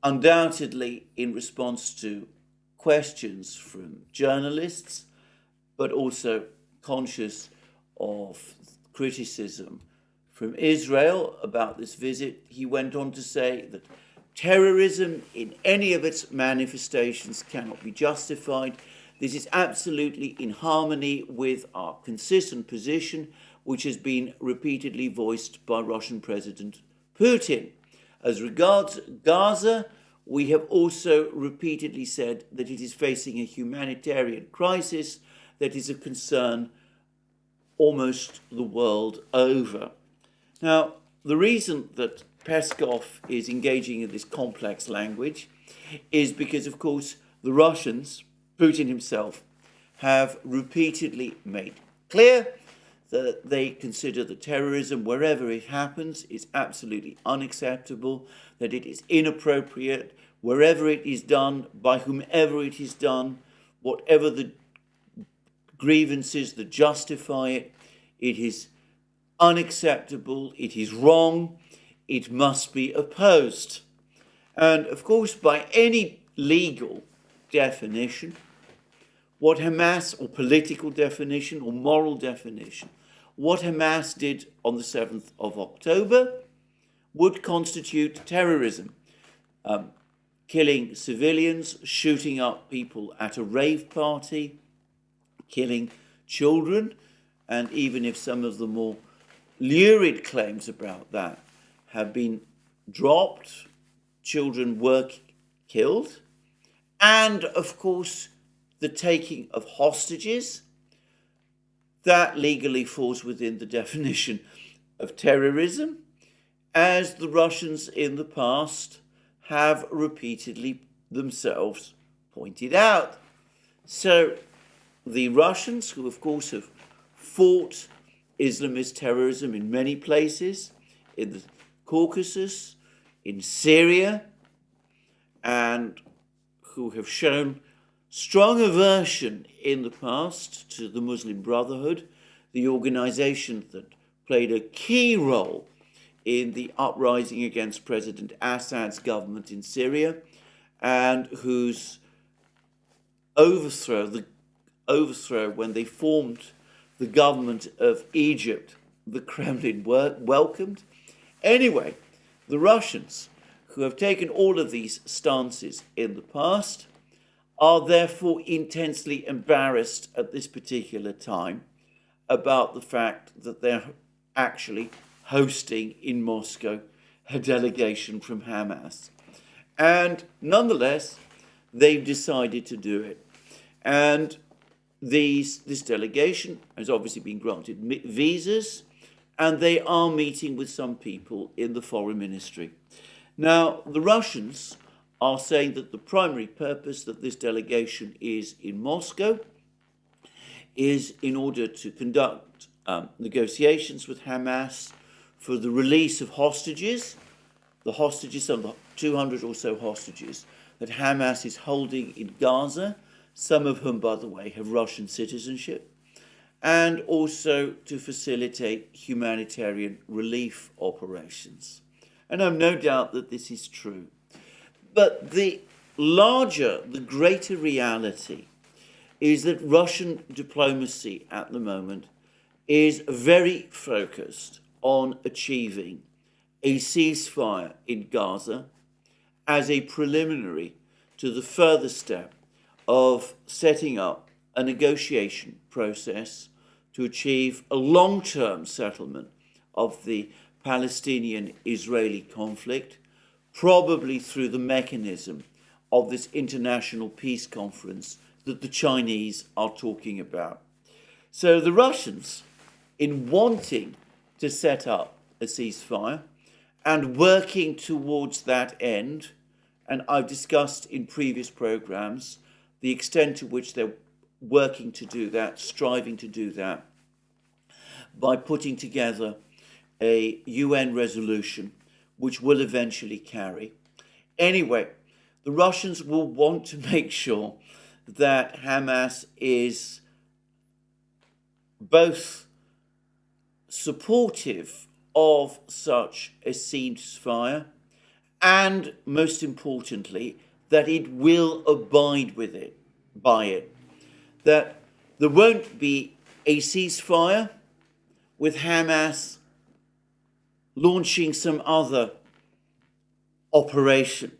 undoubtedly in response to questions from journalists, but also conscious of criticism from Israel about this visit, he went on to say that terrorism in any of its manifestations cannot be justified. This is absolutely in harmony with our consistent position, which has been repeatedly voiced by Russian President Putin. As regards Gaza, we have also repeatedly said that it is facing a humanitarian crisis that is a concern almost the world over. Now, the reason that Peskov is engaging in this complex language is because, of course, the Russians, Putin himself, have repeatedly made clear that they consider that terrorism, wherever it happens, is absolutely unacceptable, that it is inappropriate, wherever it is done, by whomever it is done, whatever the grievances that justify it, it is unacceptable, it is wrong, it must be opposed. And of course, by any legal definition, what Hamas, or political definition, or moral definition, what Hamas did on the 7th of October would constitute terrorism. Killing civilians, shooting up people at a rave party, killing children, and even if some of the more lurid claims about that have been dropped, children were killed, and of course the taking of hostages, that legally falls within the definition of terrorism, as the Russians in the past have repeatedly themselves pointed out. So the Russians, who of course have fought Islamist terrorism in many places, in the Caucasus, in Syria, and who have shown strong aversion in the past to the Muslim Brotherhood, the organization that played a key role in the uprising against President Assad's government in Syria, and whose overthrow when they formed the government of Egypt, the Kremlin welcomed. Anyway, the Russians, who have taken all of these stances in the past, are therefore intensely embarrassed at this particular time about the fact that they're actually hosting in Moscow a delegation from Hamas. And nonetheless, they've decided to do it. And this delegation has obviously been granted visas, and they are meeting with some people in the foreign ministry. Now, the Russians are saying that the primary purpose that this delegation is in Moscow is in order to conduct negotiations with Hamas for the release of hostages, some of the 200 or so hostages that Hamas is holding in Gaza, some of whom, by the way, have Russian citizenship, and also to facilitate humanitarian relief operations. And I have no doubt that this is true. But the greater reality is that Russian diplomacy at the moment is very focused on achieving a ceasefire in Gaza as a preliminary to the further step of setting up a negotiation process to achieve a long-term settlement of the Palestinian-Israeli conflict, probably through the mechanism of this international peace conference that the Chinese are talking about. So the Russians, in wanting to set up a ceasefire and working towards that end, and I've discussed in previous programs the extent to which they're working to do that, striving to do that, by putting together a UN resolution which will eventually carry. Anyway, the Russians will want to make sure that Hamas is both supportive of such a ceasefire and, most importantly, that it will abide by it. That there won't be a ceasefire with Hamas launching some other operation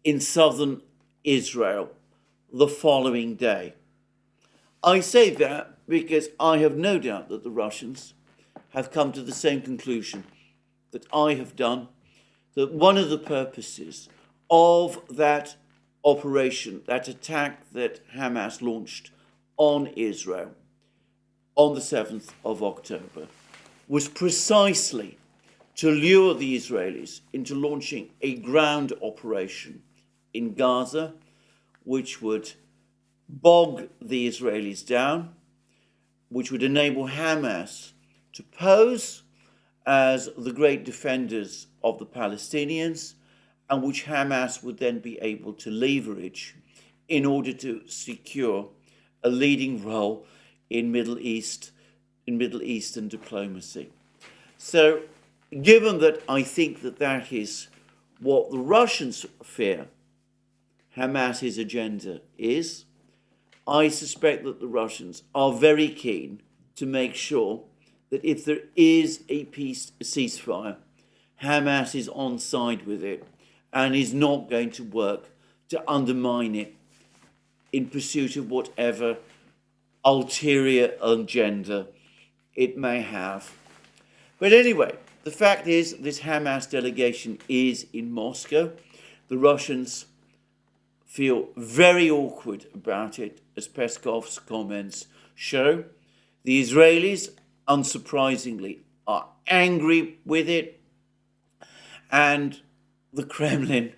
in southern Israel the following day. I say that because I have no doubt that the Russians have come to the same conclusion that I have done, that one of the purposes of that operation, that attack that Hamas launched on Israel on the 7th of October, was precisely to lure the Israelis into launching a ground operation in Gaza, which would bog the Israelis down, which would enable Hamas to pose as the great defenders of the Palestinians, and which Hamas would then be able to leverage in order to secure a leading role in Middle Eastern diplomacy. So, given that I think that that is what the Russians fear Hamas's agenda is, I suspect that the Russians are very keen to make sure that if there is a ceasefire, Hamas is on side with it and is not going to work to undermine it in pursuit of whatever ulterior agenda it may have. But anyway, the fact is this Hamas delegation is in Moscow. The Russians feel very awkward about it, as Peskov's comments show. The Israelis, unsurprisingly, are angry with it, and the Kremlin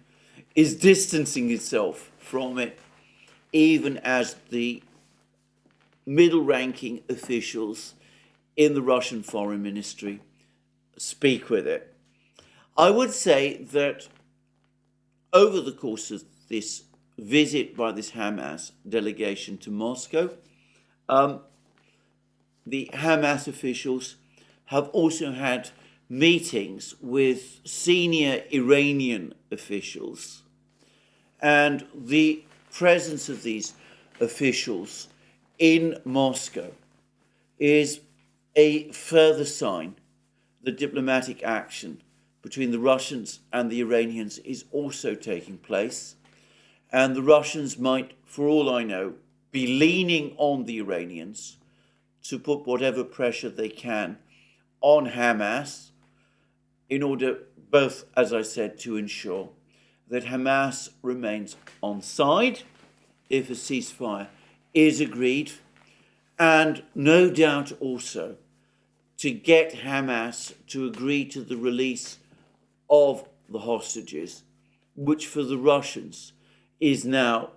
is distancing itself from it, even as the middle-ranking officials in the Russian Foreign Ministry speak with it. I would say that over the course of this visit by this Hamas delegation to Moscow, the Hamas officials have also had meetings with senior Iranian officials, and the presence of these officials in Moscow is a further sign that diplomatic action between the Russians and the Iranians is also taking place, and the Russians might, for all I know, be leaning on the Iranians to put whatever pressure they can on Hamas in order both, as I said, to ensure that Hamas remains on side if a ceasefire is agreed, and no doubt also to get Hamas to agree to the release of the hostages, which for the Russians is now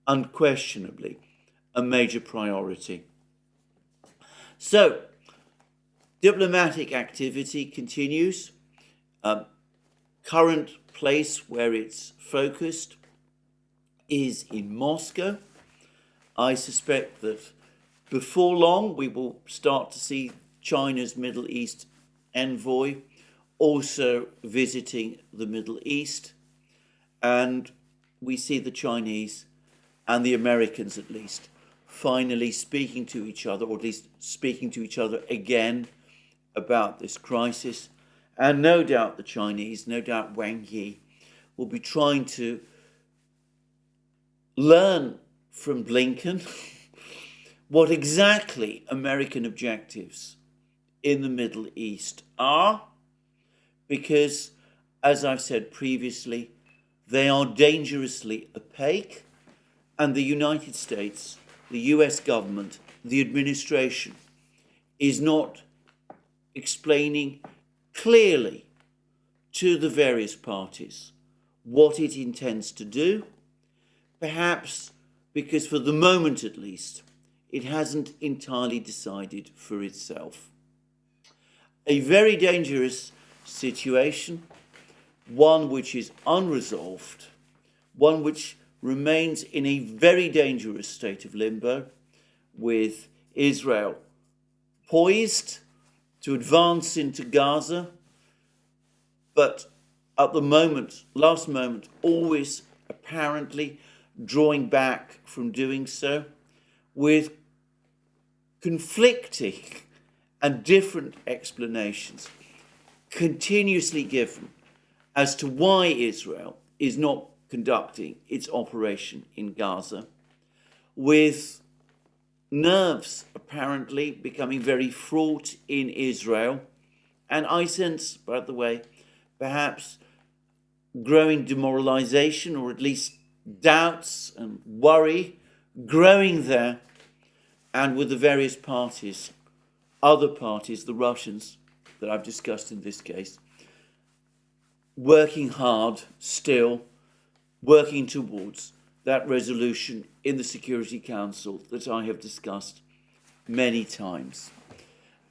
unquestionably a major priority. So, diplomatic activity continues. Current place where it's focused is in Moscow. I suspect that before long we will start to see China's Middle East envoy also visiting the Middle East, and we see the Chinese and the Americans at least finally speaking to each other, or at least speaking to each other again about this crisis. And no doubt the Chinese, no doubt Wang Yi, will be trying to learn from Blinken what exactly American objectives in the Middle East are, because, as I've said previously, they are dangerously opaque, and the United States, the US government, the administration is not explaining clearly to the various parties what it intends to do, perhaps because for the moment at least, it hasn't entirely decided for itself. A very dangerous situation, one which is unresolved, one which remains in a very dangerous state of limbo, with Israel poised to advance into Gaza, but at the moment, last moment, always apparently drawing back from doing so, with conflicting and different explanations continuously given as to why Israel is not conducting its operation in Gaza, with nerves apparently becoming very fraught in Israel, and I sense, by the way, perhaps growing demoralization, or at least doubts and worry growing there, and with the various parties, other parties, the Russians that I've discussed in this case, working hard still, working towards that resolution in the Security Council that I have discussed many times.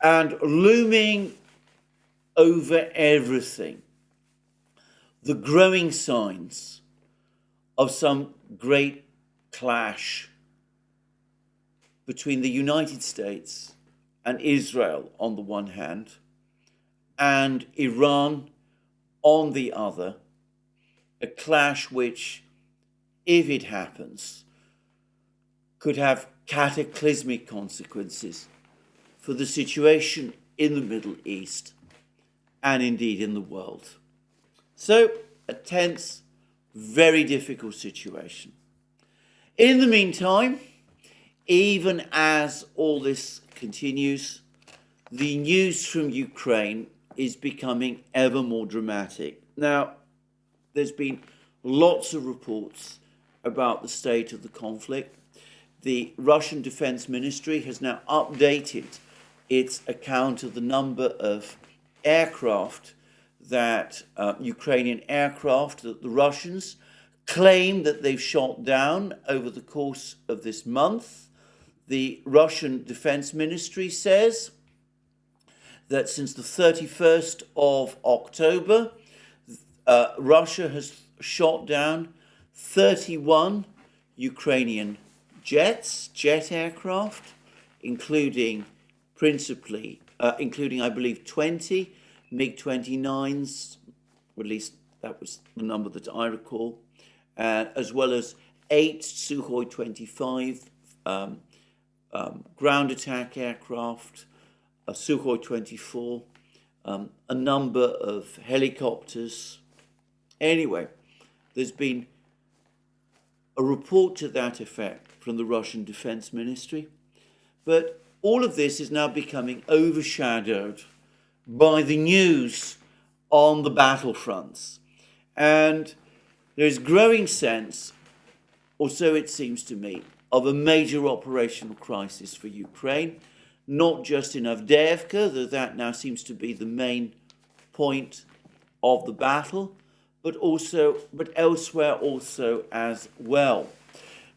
And looming over everything, the growing signs of some great clash between the United States and Israel on the one hand, and Iran on the other, a clash which, if it happens, could have cataclysmic consequences for the situation in the Middle East and indeed in the world. So, a tense, very difficult situation. In the meantime, even as all this continues, the news from Ukraine is becoming ever more dramatic. Now, there's been lots of reports about the state of the conflict. The Russian Defense Ministry has now updated its account of the number of aircraft that Ukrainian aircraft that the Russians claim that they've shot down over the course of this month. The Russian Defense Ministry says that since the 31st of October, Russia has shot down 31 Ukrainian jet aircraft, including I believe 20 MiG-29s, or at least that was the number that I recall, as well as 8 Sukhoi 25 ground attack aircraft, a Sukhoi 24, a number of helicopters. Anyway, there's been a report to that effect from the Russian Defense Ministry, but all of this is now becoming overshadowed by the news on the battlefronts. And there's growing sense, or so it seems to me, of a major operational crisis for Ukraine, not just in Avdeyevka, though that now seems to be the main point of the battle, but elsewhere also as well.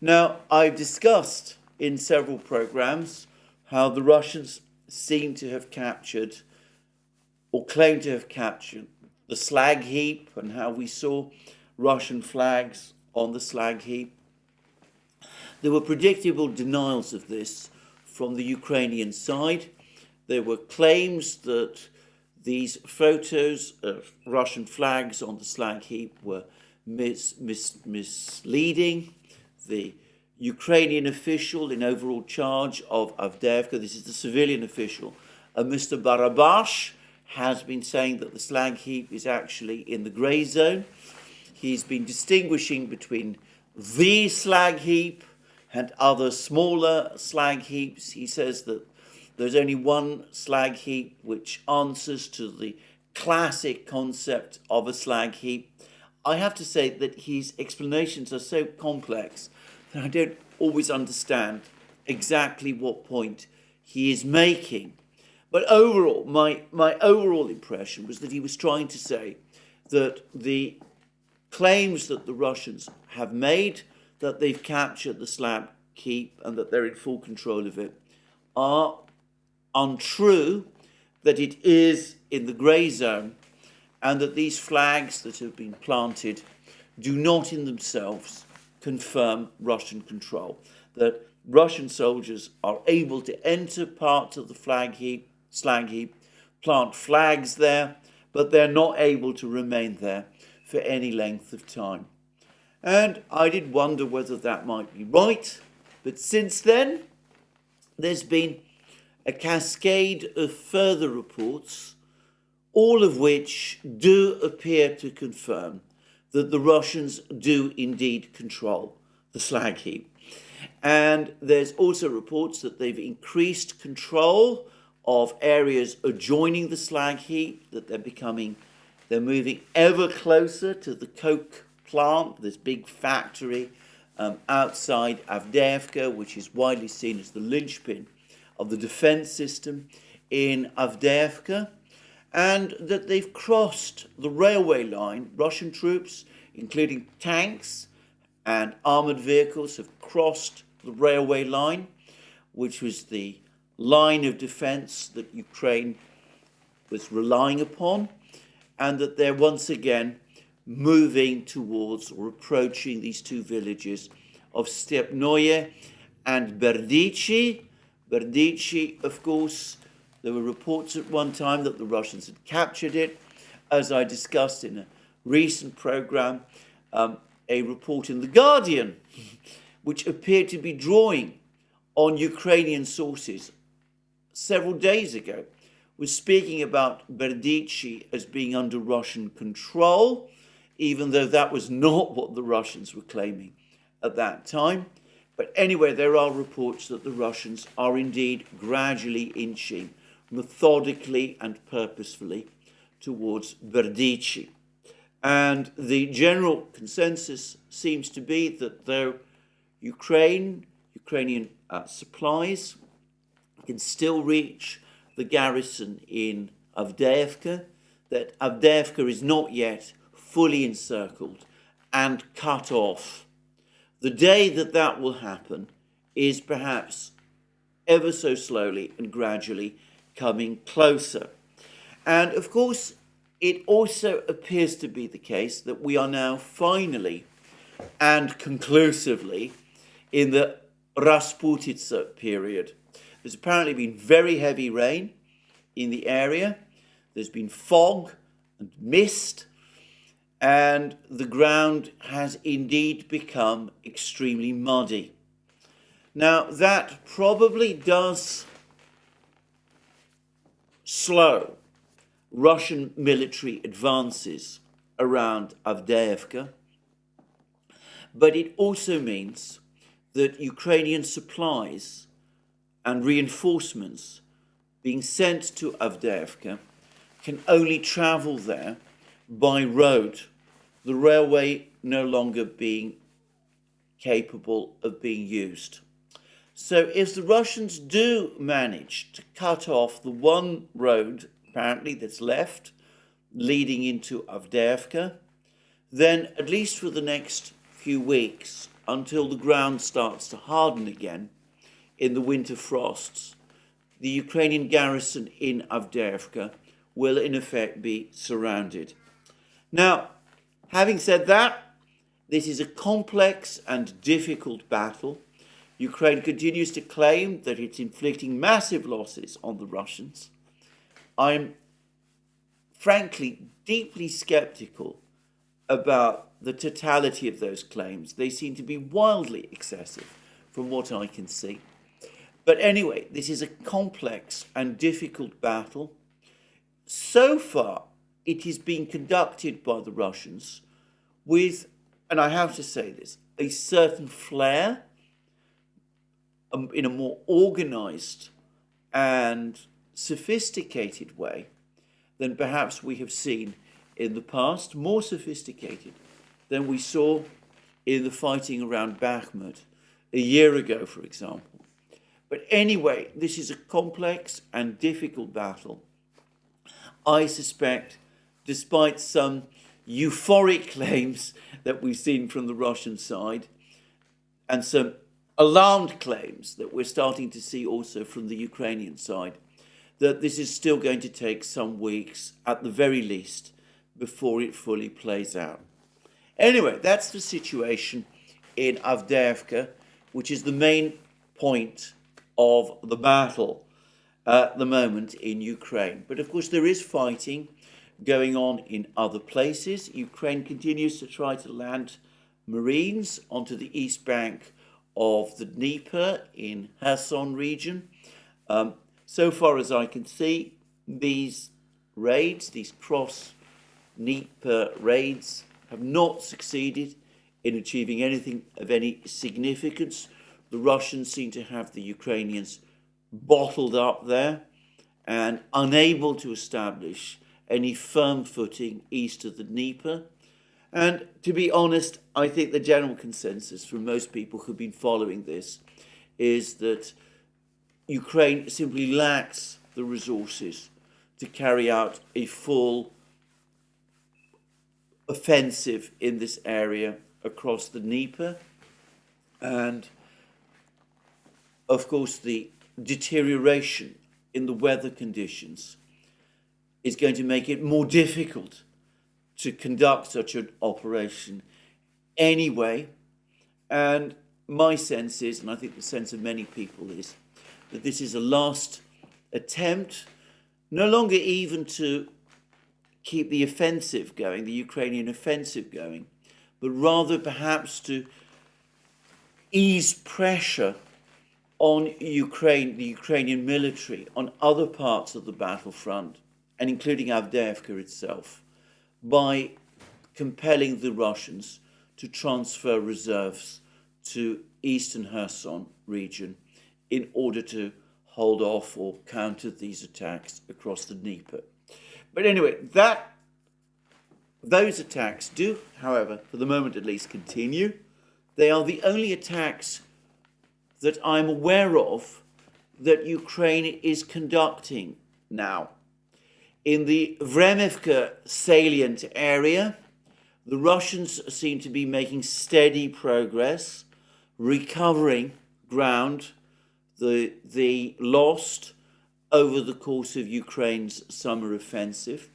Now, I've discussed in several programs how the Russians seem to have captured or claim to have captured the slag heap, and how we saw Russian flags on the slag heap. There were predictable denials of this from the Ukrainian side. There were claims that these photos of Russian flags on the slag heap were misleading. The Ukrainian official in overall charge of Avdeyevka, this is the civilian official, Mr. Barabash, has been saying that the slag heap is actually in the grey zone. He's been distinguishing between the slag heap and other smaller slag heaps. He says that there's only one slag heap which answers to the classic concept of a slag heap. I have to say that his explanations are so complex that I don't always understand exactly what point he is making. But overall, my overall impression was that he was trying to say that the claims that the Russians have made, that they've captured the slag heap and that they're in full control of it, are untrue, that it is in the grey zone, and that these flags that have been planted do not in themselves confirm Russian control, that Russian soldiers are able to enter parts of the slag heap, plant flags there, but they're not able to remain there for any length of time. And I did wonder whether that might be right, but since then, there's been a cascade of further reports, all of which do appear to confirm that the Russians do indeed control the slag heap. And there's also reports that they've increased control of areas adjoining the slag heap, that they're moving ever closer to the coke plant, this big factory outside Avdeyevka, which is widely seen as the linchpin of the defense system in Avdeyevka, and that they've crossed the railway line. Russian troops, including tanks and armored vehicles, have crossed the railway line, which was the line of defense that Ukraine was relying upon, and that they're once again moving towards or approaching these two villages of Stepnoye and Berdichi. Berdichi, of course, there were reports at one time that the Russians had captured it. As I discussed in a recent program, a report in The Guardian, which appeared to be drawing on Ukrainian sources several days ago, was speaking about Berdichi as being under Russian control, even though that was not what the Russians were claiming at that time. But anyway, there are reports that the Russians are indeed gradually inching, methodically and purposefully, towards Berdichi. And the general consensus seems to be that though Ukrainian supplies can still reach the garrison in Avdeyevka, that Avdeyevka is not yet fully encircled and cut off. The day that that will happen is perhaps ever so slowly and gradually coming closer. And of course, it also appears to be the case that we are now finally and conclusively in the Rasputitsa period. There's apparently been very heavy rain in the area. There's been fog and mist, and the ground has indeed become extremely muddy. Now, that probably does slow Russian military advances around Avdeyevka, but it also means that Ukrainian supplies and reinforcements being sent to Avdeyevka can only travel there by road, the railway no longer being capable of being used. So if the Russians do manage to cut off the one road, apparently, that's left, leading into Avdeyevka, then at least for the next few weeks, until the ground starts to harden again in the winter frosts, the Ukrainian garrison in Avdeyevka will in effect be surrounded. Now, having said that, this is a complex and difficult battle. Ukraine continues to claim that it's inflicting massive losses on the Russians. I'm frankly deeply skeptical about the totality of those claims. They seem to be wildly excessive from what I can see. But anyway, this is a complex and difficult battle. So far, it is being conducted by the Russians with, and I have to say this, a certain flair, in a more organized and sophisticated way than perhaps we have seen in the past, more sophisticated than we saw in the fighting around Bakhmut a year ago, for example. But anyway, this is a complex and difficult battle. I suspect, despite some euphoric claims that we've seen from the Russian side, and some alarmed claims that we're starting to see also from the Ukrainian side, that this is still going to take some weeks, at the very least, before it fully plays out. Anyway, that's the situation in Avdeyevka, which is the main point of the battle at the moment in Ukraine. But of course, there is fighting going on in other places. Ukraine continues to try to land Marines onto the east bank of the Dnieper in Kherson region. So far as I can see, these raids, these cross-Dnieper raids, have not succeeded in achieving anything of any significance. The Russians seem to have the Ukrainians bottled up there and unable to establish any firm footing east of the Dnieper. And to be honest, I think the general consensus from most people who've been following this is that Ukraine simply lacks the resources to carry out a full offensive in this area across the Dnieper. And of course, the deterioration in the weather conditions is going to make it more difficult to conduct such an operation anyway. And my sense is, and I think the sense of many people is, that this is a last attempt, no longer even to keep the offensive going, the Ukrainian offensive going, but rather perhaps to ease pressure on Ukraine, the Ukrainian military, on other parts of the battlefront, and including Avdeyevka itself, by compelling the Russians to transfer reserves to eastern Kherson region in order to hold off or counter these attacks across the Dnieper. But anyway, those attacks do, however, for the moment at least, continue. They are the only attacks that I'm aware of that Ukraine is conducting now. In the Vremivka salient area, the Russians seem to be making steady progress, recovering ground they lost over the course of Ukraine's summer offensive.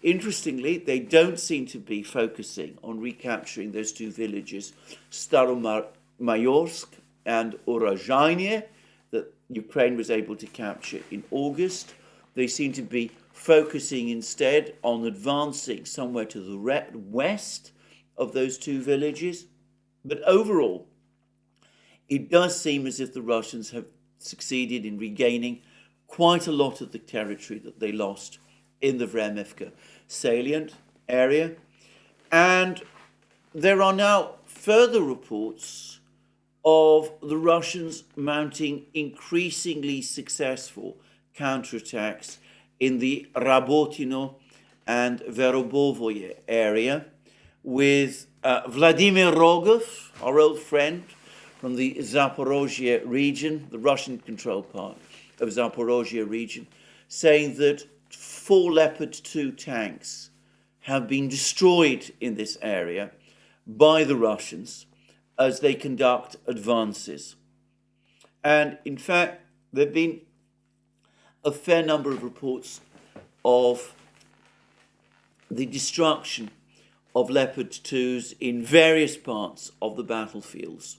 Interestingly, they don't seem to be focusing on recapturing those two villages, Staromayorsk and Urozhaine, that Ukraine was able to capture in August. They seem to be focusing instead on advancing somewhere to the west of those two villages. But overall, it does seem as if the Russians have succeeded in regaining quite a lot of the territory that they lost in the Vremivka salient area. And there are now further reports of the Russians mounting increasingly successful counterattacks in the Rabotino and Verobovoye area, with Vladimir Rogov, our old friend, from the Zaporozhye region, the Russian-controlled part of Zaporozhye region, saying that 4 Leopard 2 tanks have been destroyed in this area by the Russians as they conduct advances. And in fact, there have been a fair number of reports of the destruction of Leopard 2s in various parts of the battlefields.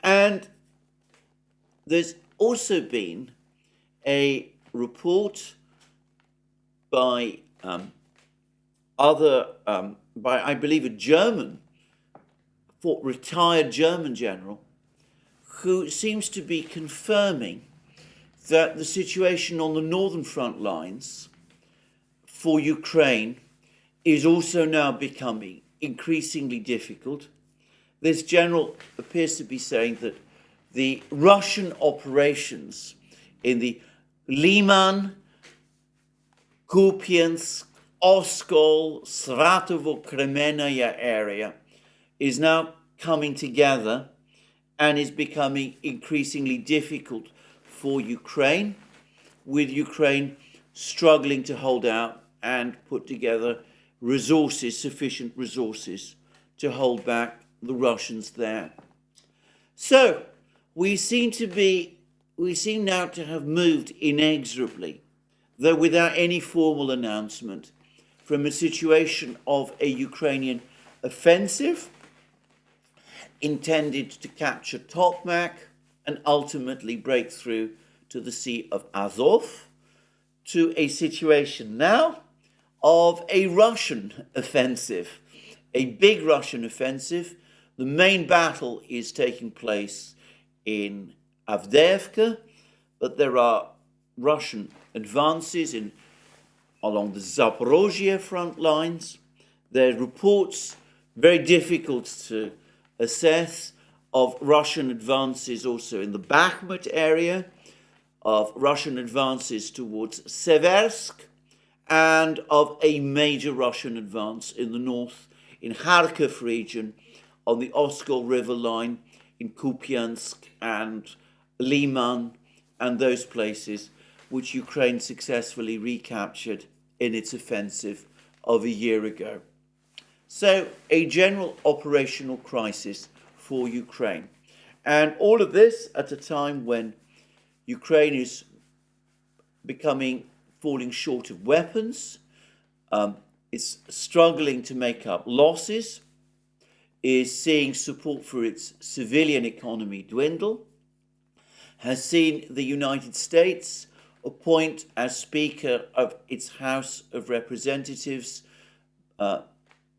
And there's also been a report by I believe, a German, retired German general, who seems to be confirming that the situation on the northern front lines for Ukraine is also now becoming increasingly difficult. This general appears to be saying that the Russian operations in the Liman, Kupiansk, Oskol, Svatovo-Kremenaya area is now coming together and is becoming increasingly difficult for Ukraine, with Ukraine struggling to hold out and put together resources, sufficient resources to hold back the Russians there. So we seem now to have moved inexorably, though without any formal announcement, from a situation of a Ukrainian offensive intended to capture Tokmak and ultimately break through to the Sea of Azov, to a situation now of a Russian offensive, a big Russian offensive. The main battle is taking place in Avdeyevka, but there are Russian advances along the Zaporozhye front lines. There are reports, very difficult to assess, of Russian advances also in the Bakhmut area, of Russian advances towards Seversk, and of a major Russian advance in the north, in Kharkiv region, on the Oskol River line, in Kupiansk and Liman, and those places which Ukraine successfully recaptured in its offensive of a year ago. So a general operational crisis for Ukraine. And all of this at a time when Ukraine is falling short of weapons, is struggling to make up losses, is seeing support for its civilian economy dwindle, has seen the United States appoint as Speaker of its House of Representatives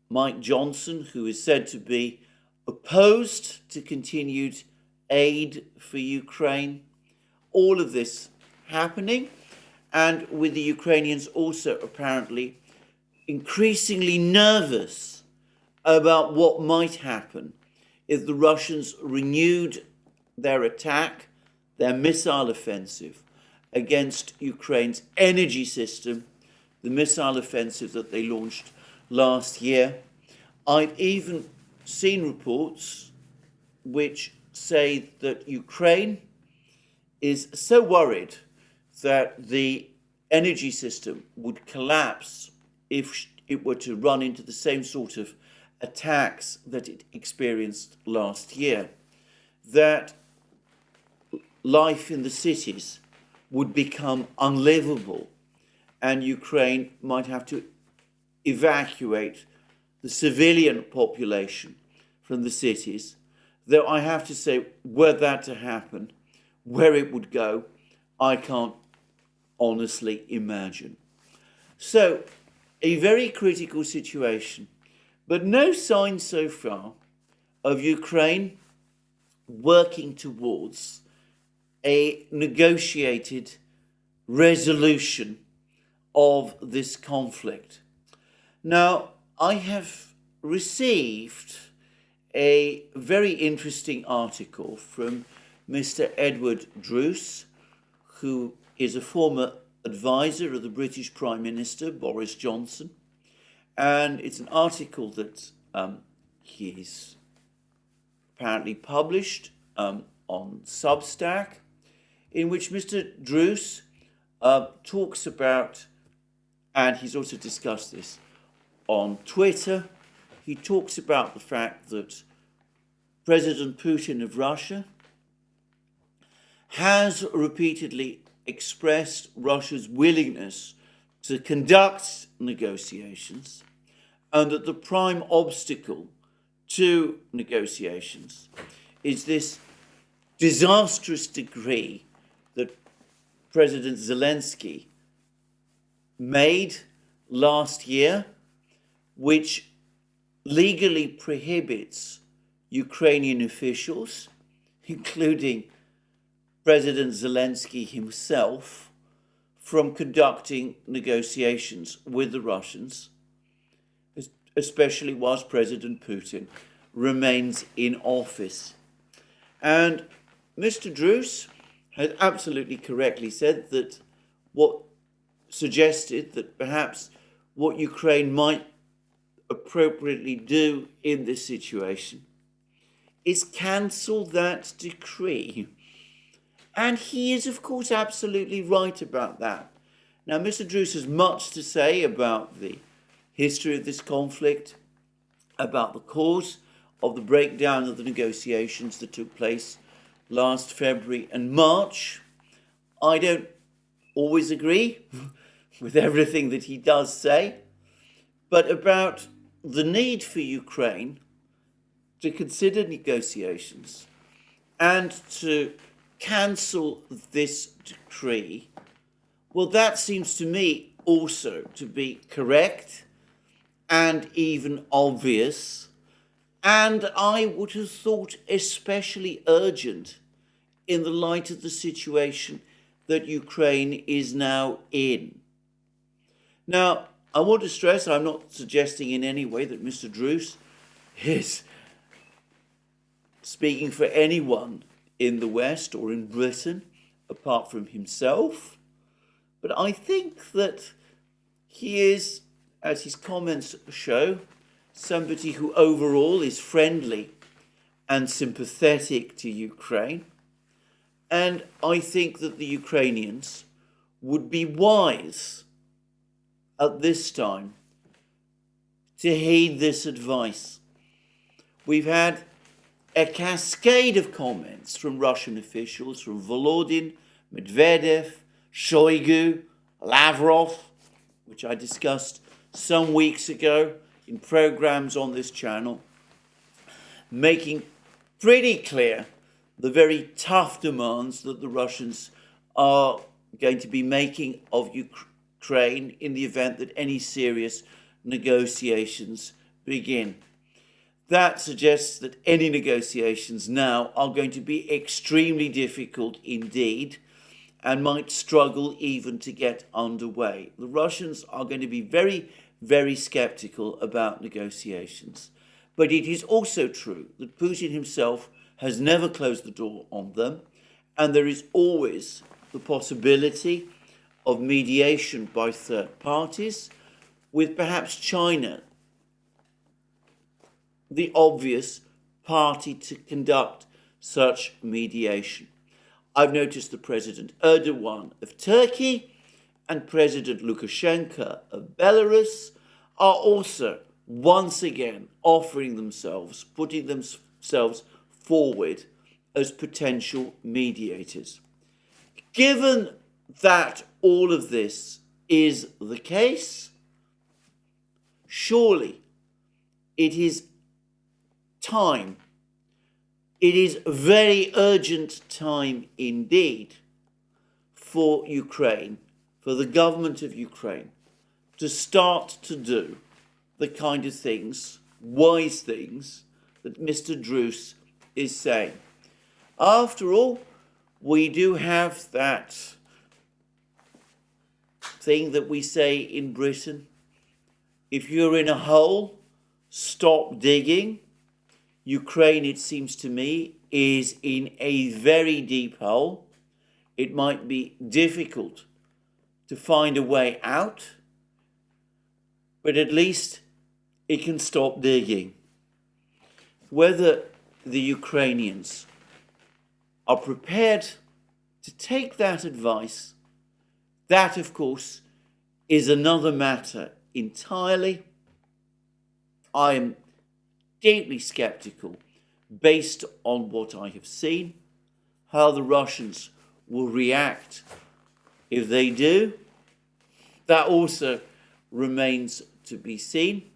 Mike Johnson, who is said to be opposed to continued aid for Ukraine. All of this happening, and with the Ukrainians also apparently increasingly nervous about what might happen if the Russians renewed their attack, their missile offensive against Ukraine's energy system, the missile offensive that they launched last year. I've even seen reports which say that Ukraine is so worried that the energy system would collapse if it were to run into the same sort of attacks that it experienced last year, that life in the cities would become unlivable and Ukraine might have to evacuate the civilian population from the cities. Though I have to say, were that to happen, where it would go, I can't honestly imagine. So, a very critical situation, but no sign so far of Ukraine working towards a negotiated resolution of this conflict. Now, I have received a very interesting article from Mr. Edward Druce, who is a former advisor of the British Prime Minister, Boris Johnson. And it's an article that he's apparently published on Substack, in which Mr. Druce talks about, and he's also discussed this on Twitter, he talks about the fact that President Putin of Russia has repeatedly expressed Russia's willingness to conduct negotiations, and that the prime obstacle to negotiations is this disastrous decree that President Zelensky made last year, which legally prohibits Ukrainian officials, including President Zelensky himself, from conducting negotiations with the Russians, especially whilst President Putin remains in office. And Mr. Druce has absolutely correctly said that suggested that perhaps what Ukraine might appropriately do in this situation is cancel that decree. And he is, of course, absolutely right about that. Now, Mr. Druce has much to say about the history of this conflict, about the cause of the breakdown of the negotiations that took place last February and March. I don't always agree with everything that he does say, but about the need for Ukraine to consider negotiations and to cancel this decree, well, that seems to me also to be correct and even obvious, and I would have thought especially urgent in the light of the situation that Ukraine is now in. Now, I want to stress, I'm not suggesting in any way that Mr. Druce is speaking for anyone in the West or in Britain apart from himself, but I think that he is, as his comments show, somebody who overall is friendly and sympathetic to Ukraine. And I think that the Ukrainians would be wise at this time to heed this advice. We've had a cascade of comments from Russian officials, from Volodin, Medvedev, Shoigu, Lavrov, which I discussed some weeks ago in programs on this channel, making pretty clear the very tough demands that the Russians are going to be making of Ukraine in the event that any serious negotiations begin. That suggests that any negotiations now are going to be extremely difficult indeed and might struggle even to get underway. The Russians are going to be very, very skeptical about negotiations. But it is also true that Putin himself has never closed the door on them, and there is always the possibility of mediation by third parties, with perhaps China the obvious party to conduct such mediation. I've noticed that President Erdogan of Turkey and President Lukashenko of Belarus are also once again offering themselves, putting themselves forward as potential mediators. Given that all of this is the case, surely it is time, it is very urgent time indeed for Ukraine, for the government of Ukraine, to start to do the kind of things, wise things, that Mr. Druce is saying. After all, we do have that thing that we say in Britain: if you're in a hole, stop digging. Ukraine, it seems to me, is in a very deep hole. It might be difficult to find a way out, but at least it can stop digging. Whether the Ukrainians are prepared to take that advice, that, of course, is another matter entirely. I am deeply skeptical, based on what I have seen, how the Russians will react if they do. That also remains to be seen,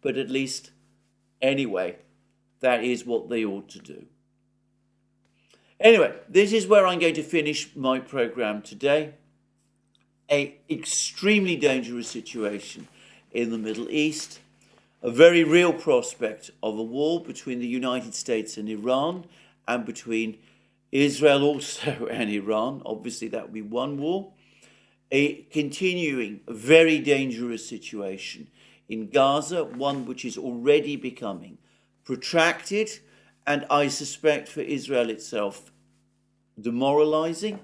but at least, anyway, that is what they ought to do. Anyway, this is where I'm going to finish my program today. An extremely dangerous situation in the Middle East, a very real prospect of a war between the United States and Iran, and between Israel also and Iran. Obviously, that would be one war. A continuing, very dangerous situation in Gaza, one which is already becoming protracted, and I suspect for Israel itself, demoralizing,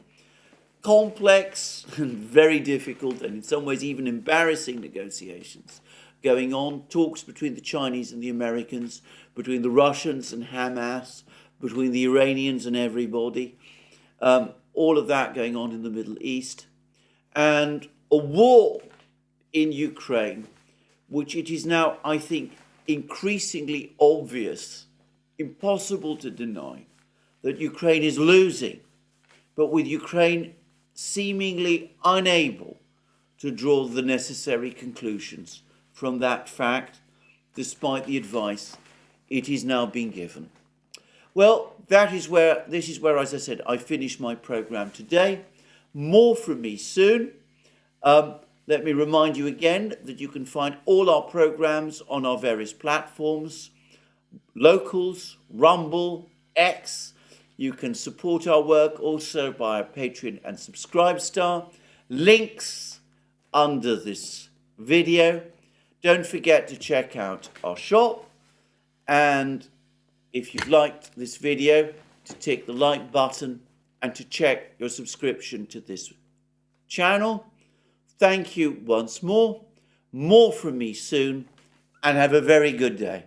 complex and very difficult, and in some ways even embarrassing negotiations going on, talks between the Chinese and the Americans, between the Russians and Hamas, between the Iranians and everybody, all of that going on in the Middle East, and a war in Ukraine, which it is now, I think, increasingly obvious, impossible to deny, that Ukraine is losing, but with Ukraine seemingly unable to draw the necessary conclusions from that fact, despite the advice it is now being given. Well, this is where, as I said, I finish my program today. More from me soon. Let me remind you again that you can find all our programs on our various platforms, Locals, Rumble, X. You can support our work also by Patreon and Subscribestar. Links under this video. Don't forget to check out our shop. And if you've liked this video, to tick the like button and to check your subscription to this channel. Thank you once more. More from me soon, and have a very good day.